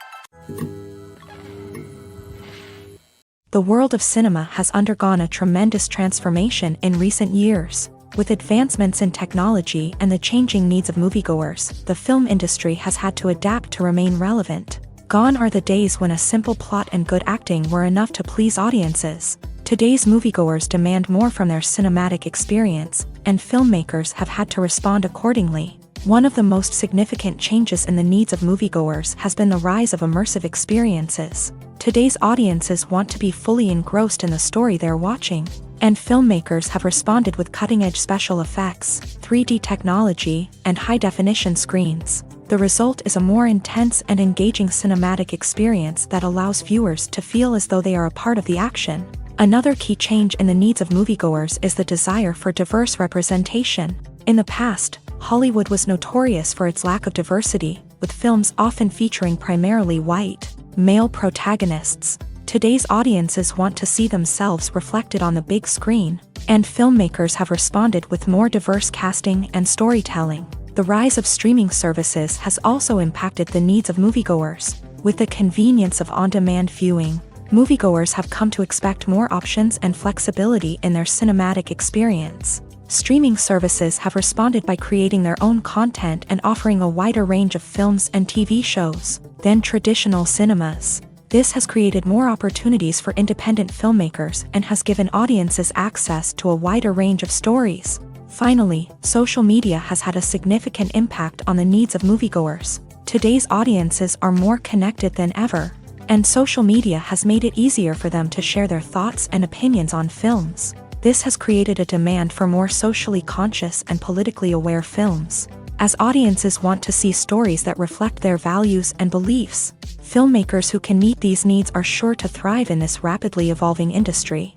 The world of cinema has undergone a tremendous transformation in recent years. With advancements in technology and the changing needs of moviegoers, the film industry has had to adapt to remain relevant. Gone are the days when a simple plot and good acting were enough to please audiences. Today's moviegoers demand more from their cinematic experience, and filmmakers have had to respond accordingly. One of the most significant changes in the needs of moviegoers has been the rise of immersive experiences. Today's audiences want to be fully engrossed in the story they're watching, and filmmakers have responded with cutting-edge special effects, 3D technology, and high-definition screens. The result is a more intense and engaging cinematic experience that allows viewers to feel as though they are a part of the action. Another key change in the needs of moviegoers is the desire for diverse representation. In the past, Hollywood was notorious for its lack of diversity, with films often featuring primarily white, male protagonists. Today's audiences want to see themselves reflected on the big screen, and filmmakers have responded with more diverse casting and storytelling. The rise of streaming services has also impacted the needs of moviegoers. With the convenience of on-demand viewing, moviegoers have come to expect more options and flexibility in their cinematic experience. Streaming services have responded by creating their own content and offering a wider range of films and TV shows than traditional cinemas. This has created more opportunities for independent filmmakers and has given audiences access to a wider range of stories. Finally, social media has had a significant impact on the needs of moviegoers. Today's audiences are more connected than ever, and social media has made it easier for them to share their thoughts and opinions on films. This has created a demand for more socially conscious and politically aware films. As audiences want to see stories that reflect their values and beliefs, filmmakers who can meet these needs are sure to thrive in this rapidly evolving industry.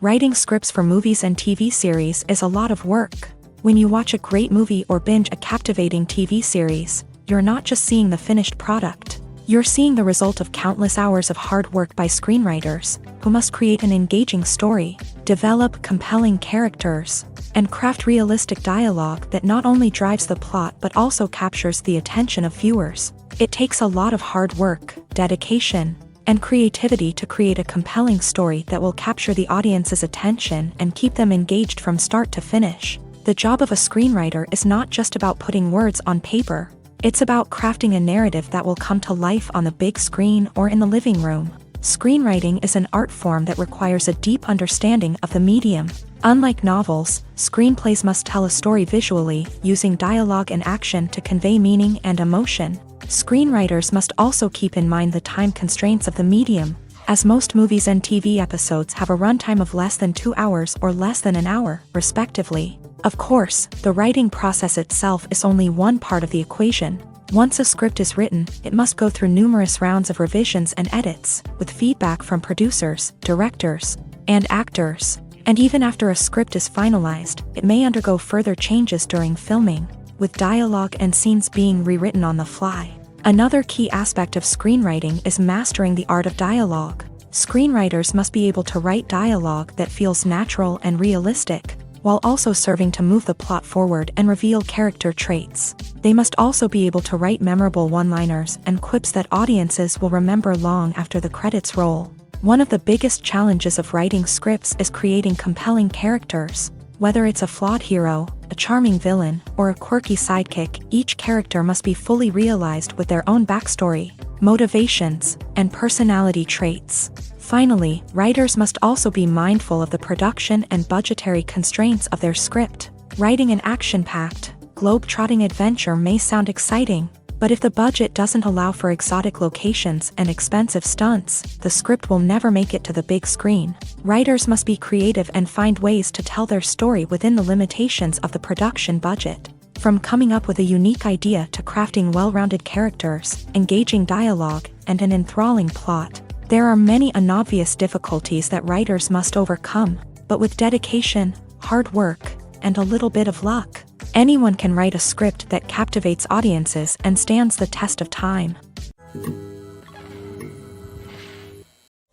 Writing scripts for movies and TV series is a lot of work. When you watch a great movie or binge a captivating TV series, you're not just seeing the finished product. You're seeing the result of countless hours of hard work by screenwriters, who must create an engaging story, develop compelling characters, and craft realistic dialogue that not only drives the plot but also captures the attention of viewers. It takes a lot of hard work, dedication, and creativity to create a compelling story that will capture the audience's attention and keep them engaged from start to finish. The job of a screenwriter is not just about putting words on paper. It's about crafting a narrative that will come to life on the big screen or in the living room. Screenwriting is an art form that requires a deep understanding of the medium. Unlike novels, screenplays must tell a story visually, using dialogue and action to convey meaning and emotion. Screenwriters must also keep in mind the time constraints of the medium, as most movies and TV episodes have a runtime of less than 2 hours or less than an hour, respectively. Of course, the writing process itself is only one part of the equation. Once a script is written, it must go through numerous rounds of revisions and edits, with feedback from producers, directors, and actors. And even after a script is finalized, it may undergo further changes during filming, with dialogue and scenes being rewritten on the fly. Another key aspect of screenwriting is mastering the art of dialogue. Screenwriters must be able to write dialogue that feels natural and realistic, while also serving to move the plot forward and reveal character traits. They must also be able to write memorable one-liners and quips that audiences will remember long after the credits roll. One of the biggest challenges of writing scripts is creating compelling characters. Whether it's a flawed hero, a charming villain, or a quirky sidekick, each character must be fully realized with their own backstory, motivations, and personality traits. Finally, writers must also be mindful of the production and budgetary constraints of their script. Writing an action-packed, globe-trotting adventure may sound exciting, but if the budget doesn't allow for exotic locations and expensive stunts, the script will never make it to the big screen. Writers must be creative and find ways to tell their story within the limitations of the production budget. From coming up with a unique idea to crafting well-rounded characters, engaging dialogue, and an enthralling plot, there are many unobvious difficulties that writers must overcome, but with dedication, hard work, and a little bit of luck, anyone can write a script that captivates audiences and stands the test of time.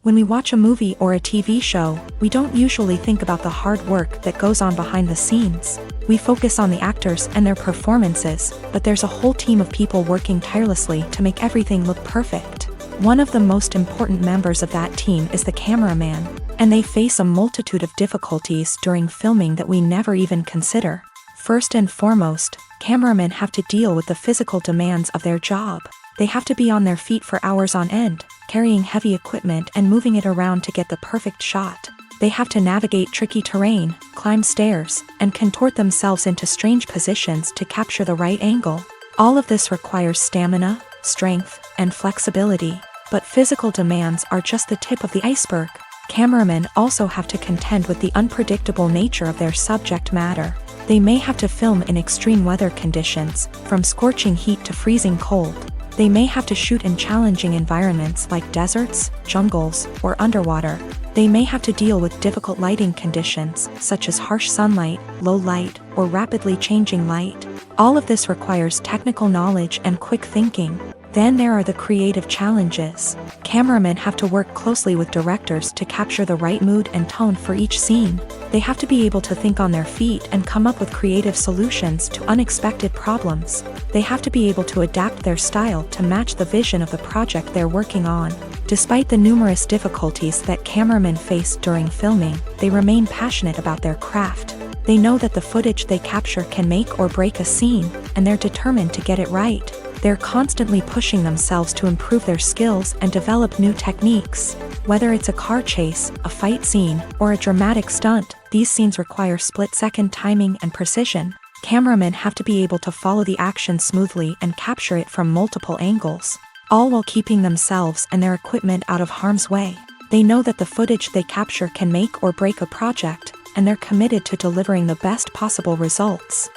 When we watch a movie or a TV show, we don't usually think about the hard work that goes on behind the scenes. We focus on the actors and their performances, but there's a whole team of people working tirelessly to make everything look perfect. One of the most important members of that team is the cameraman, and they face a multitude of difficulties during filming that we never even consider. First and foremost, cameramen have to deal with the physical demands of their job. They have to be on their feet for hours on end, carrying heavy equipment and moving it around to get the perfect shot. They have to navigate tricky terrain, climb stairs, and contort themselves into strange positions to capture the right angle. All of this requires stamina, strength, and flexibility. But physical demands are just the tip of the iceberg. Cameramen also have to contend with the unpredictable nature of their subject matter. They may have to film in extreme weather conditions, from scorching heat to freezing cold. They may have to shoot in challenging environments like deserts, jungles, or underwater. They may have to deal with difficult lighting conditions, such as harsh sunlight, low light, or rapidly changing light. All of this requires technical knowledge and quick thinking. Then there are the creative challenges. Cameramen have to work closely with directors to capture the right mood and tone for each scene. They have to be able to think on their feet and come up with creative solutions to unexpected problems. They have to be able to adapt their style to match the vision of the project they're working on. Despite the numerous difficulties that cameramen face during filming, they remain passionate about their craft. They know that the footage they capture can make or break a scene, and they're determined to get it right. They're constantly pushing themselves to improve their skills and develop new techniques. Whether it's a car chase, a fight scene, or a dramatic stunt, these scenes require split-second timing and precision. Cameramen have to be able to follow the action smoothly and capture it from multiple angles, all while keeping themselves and their equipment out of harm's way. They know that the footage they capture can make or break a project, and they're committed to delivering the best possible results.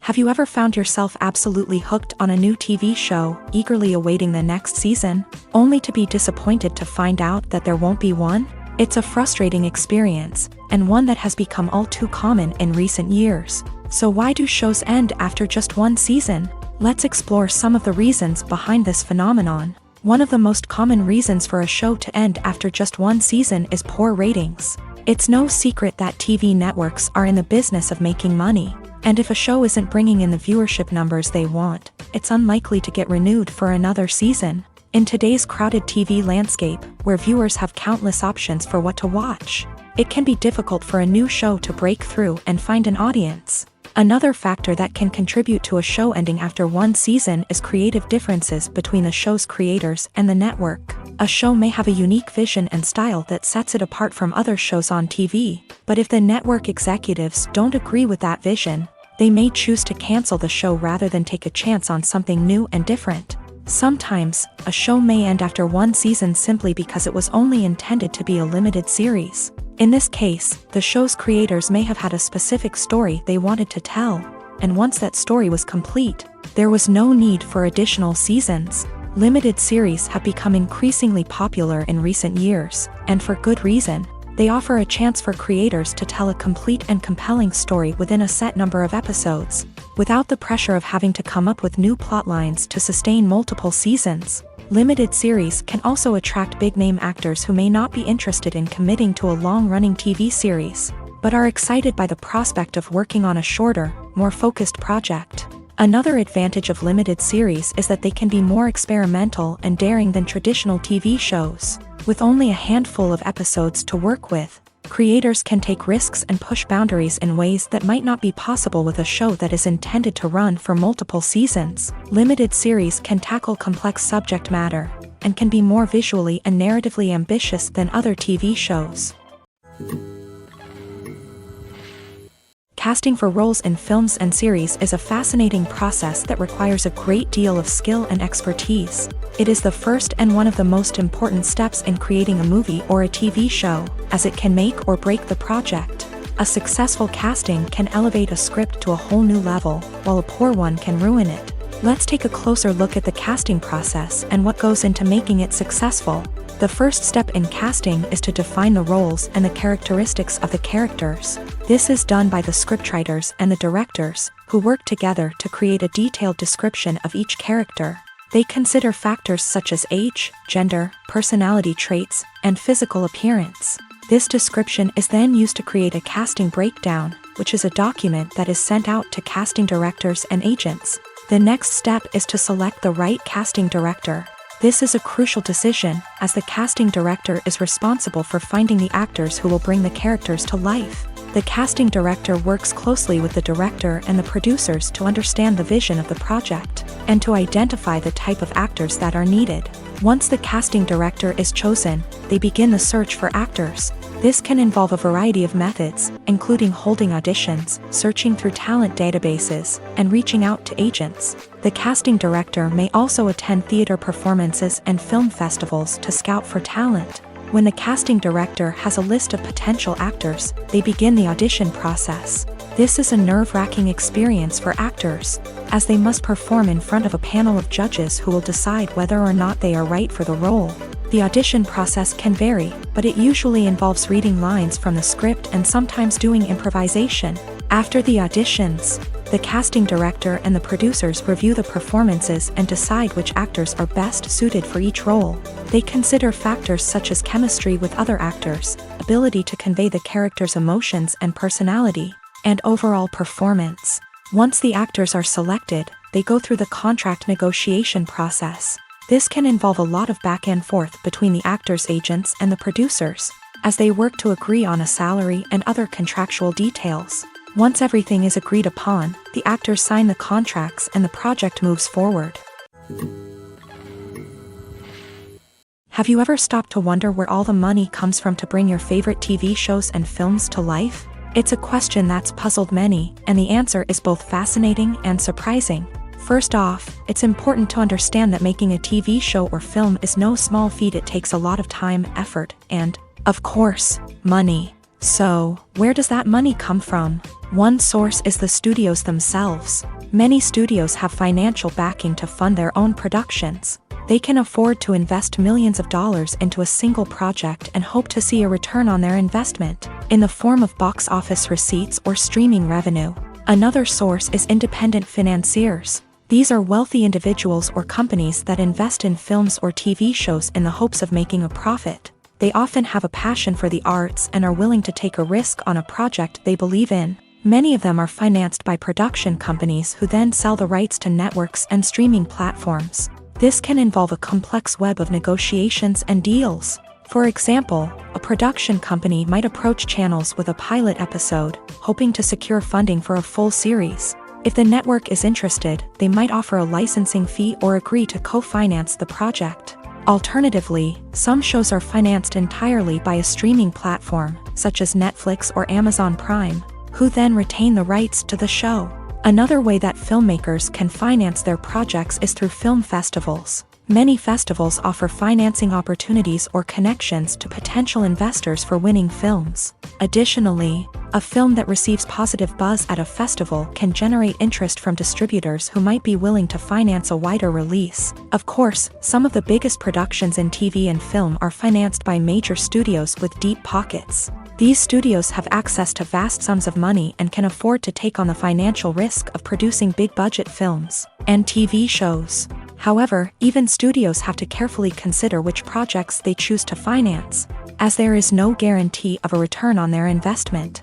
Have you ever found yourself absolutely hooked on a new TV show, eagerly awaiting the next season, only to be disappointed to find out that there won't be one? It's a frustrating experience, and one that has become all too common in recent years. So why do shows end after just one season? Let's explore some of the reasons behind this phenomenon. One of the most common reasons for a show to end after just one season is poor ratings. It's no secret that TV networks are in the business of making money. And if a show isn't bringing in the viewership numbers they want, it's unlikely to get renewed for another season. In today's crowded TV landscape, where viewers have countless options for what to watch, it can be difficult for a new show to break through and find an audience. Another factor that can contribute to a show ending after one season is creative differences between the show's creators and the network. A show may have a unique vision and style that sets it apart from other shows on TV, but if the network executives don't agree with that vision, they may choose to cancel the show rather than take a chance on something new and different. Sometimes, a show may end after one season simply because it was only intended to be a limited series. In this case, the show's creators may have had a specific story they wanted to tell, and once that story was complete, there was no need for additional seasons. Limited series have become increasingly popular in recent years, and for good reason. They offer a chance for creators to tell a complete and compelling story within a set number of episodes, without the pressure of having to come up with new plotlines to sustain multiple seasons. Limited series can also attract big-name actors who may not be interested in committing to a long-running TV series, but are excited by the prospect of working on a shorter, more focused project. Another advantage of limited series is that they can be more experimental and daring than traditional TV shows. With only a handful of episodes to work with, Creators can take risks and push boundaries in ways that might not be possible with a show that is intended to run for multiple seasons. Limited series can tackle complex subject matter and can be more visually and narratively ambitious than other TV shows. Casting for roles in films and series is a fascinating process that requires a great deal of skill and expertise. It is the first and one of the most important steps in creating a movie or a TV show, as it can make or break the project. A successful casting can elevate a script to a whole new level, while a poor one can ruin it. Let's take a closer look at the casting process and what goes into making it successful. The first step in casting is to define the roles and the characteristics of the characters. This is done by the scriptwriters and the directors, who work together to create a detailed description of each character. They consider factors such as age, gender, personality traits, and physical appearance. This description is then used to create a casting breakdown, which is a document that is sent out to casting directors and agents. The next step is to select the right casting director. This is a crucial decision, as the casting director is responsible for finding the actors who will bring the characters to life. The casting director works closely with the director and the producers to understand the vision of the project, and to identify the type of actors that are needed. Once the casting director is chosen, they begin the search for actors. This can involve a variety of methods, including holding auditions, searching through talent databases, and reaching out to agents. The casting director may also attend theater performances and film festivals to scout for talent. When the casting director has a list of potential actors, they begin the audition process. This is a nerve-wracking experience for actors, as they must perform in front of a panel of judges who will decide whether or not they are right for the role. The audition process can vary, but it usually involves reading lines from the script and sometimes doing improvisation. After the auditions, the casting director and the producers review the performances and decide which actors are best suited for each role. They consider factors such as chemistry with other actors, ability to convey the character's emotions and personality, and overall performance. Once the actors are selected, they go through the contract negotiation process. This can involve a lot of back and forth between the actors' agents and the producers, as they work to agree on a salary and other contractual details. Once everything is agreed upon, the actors sign the contracts and the project moves forward. Have you ever stopped to wonder where all the money comes from to bring your favorite TV shows and films to life? It's a question that's puzzled many, and the answer is both fascinating and surprising. First off, it's important to understand that making a TV show or film is no small feat. It takes a lot of time, effort, and, of course, money. So, where does that money come from? One source is the studios themselves. Many studios have financial backing to fund their own productions. They can afford to invest millions of dollars into a single project and hope to see a return on their investment, in the form of box office receipts or streaming revenue. Another source is independent financiers. These are wealthy individuals or companies that invest in films or TV shows in the hopes of making a profit. They often have a passion for the arts and are willing to take a risk on a project they believe in. Many of them are financed by production companies who then sell the rights to networks and streaming platforms. This can involve a complex web of negotiations and deals. For example, a production company might approach channels with a pilot episode, hoping to secure funding for a full series. If the network is interested, they might offer a licensing fee or agree to co-finance the project. Alternatively, some shows are financed entirely by a streaming platform, such as Netflix or Amazon Prime, who then retain the rights to the show. Another way that filmmakers can finance their projects is through film festivals. Many festivals offer financing opportunities or connections to potential investors for winning films. Additionally, a film that receives positive buzz at a festival can generate interest from distributors who might be willing to finance a wider release. Of course, some of the biggest productions in TV and film are financed by major studios with deep pockets. These studios have access to vast sums of money and can afford to take on the financial risk of producing big-budget films and TV shows. However, even studios have to carefully consider which projects they choose to finance, as there is no guarantee of a return on their investment.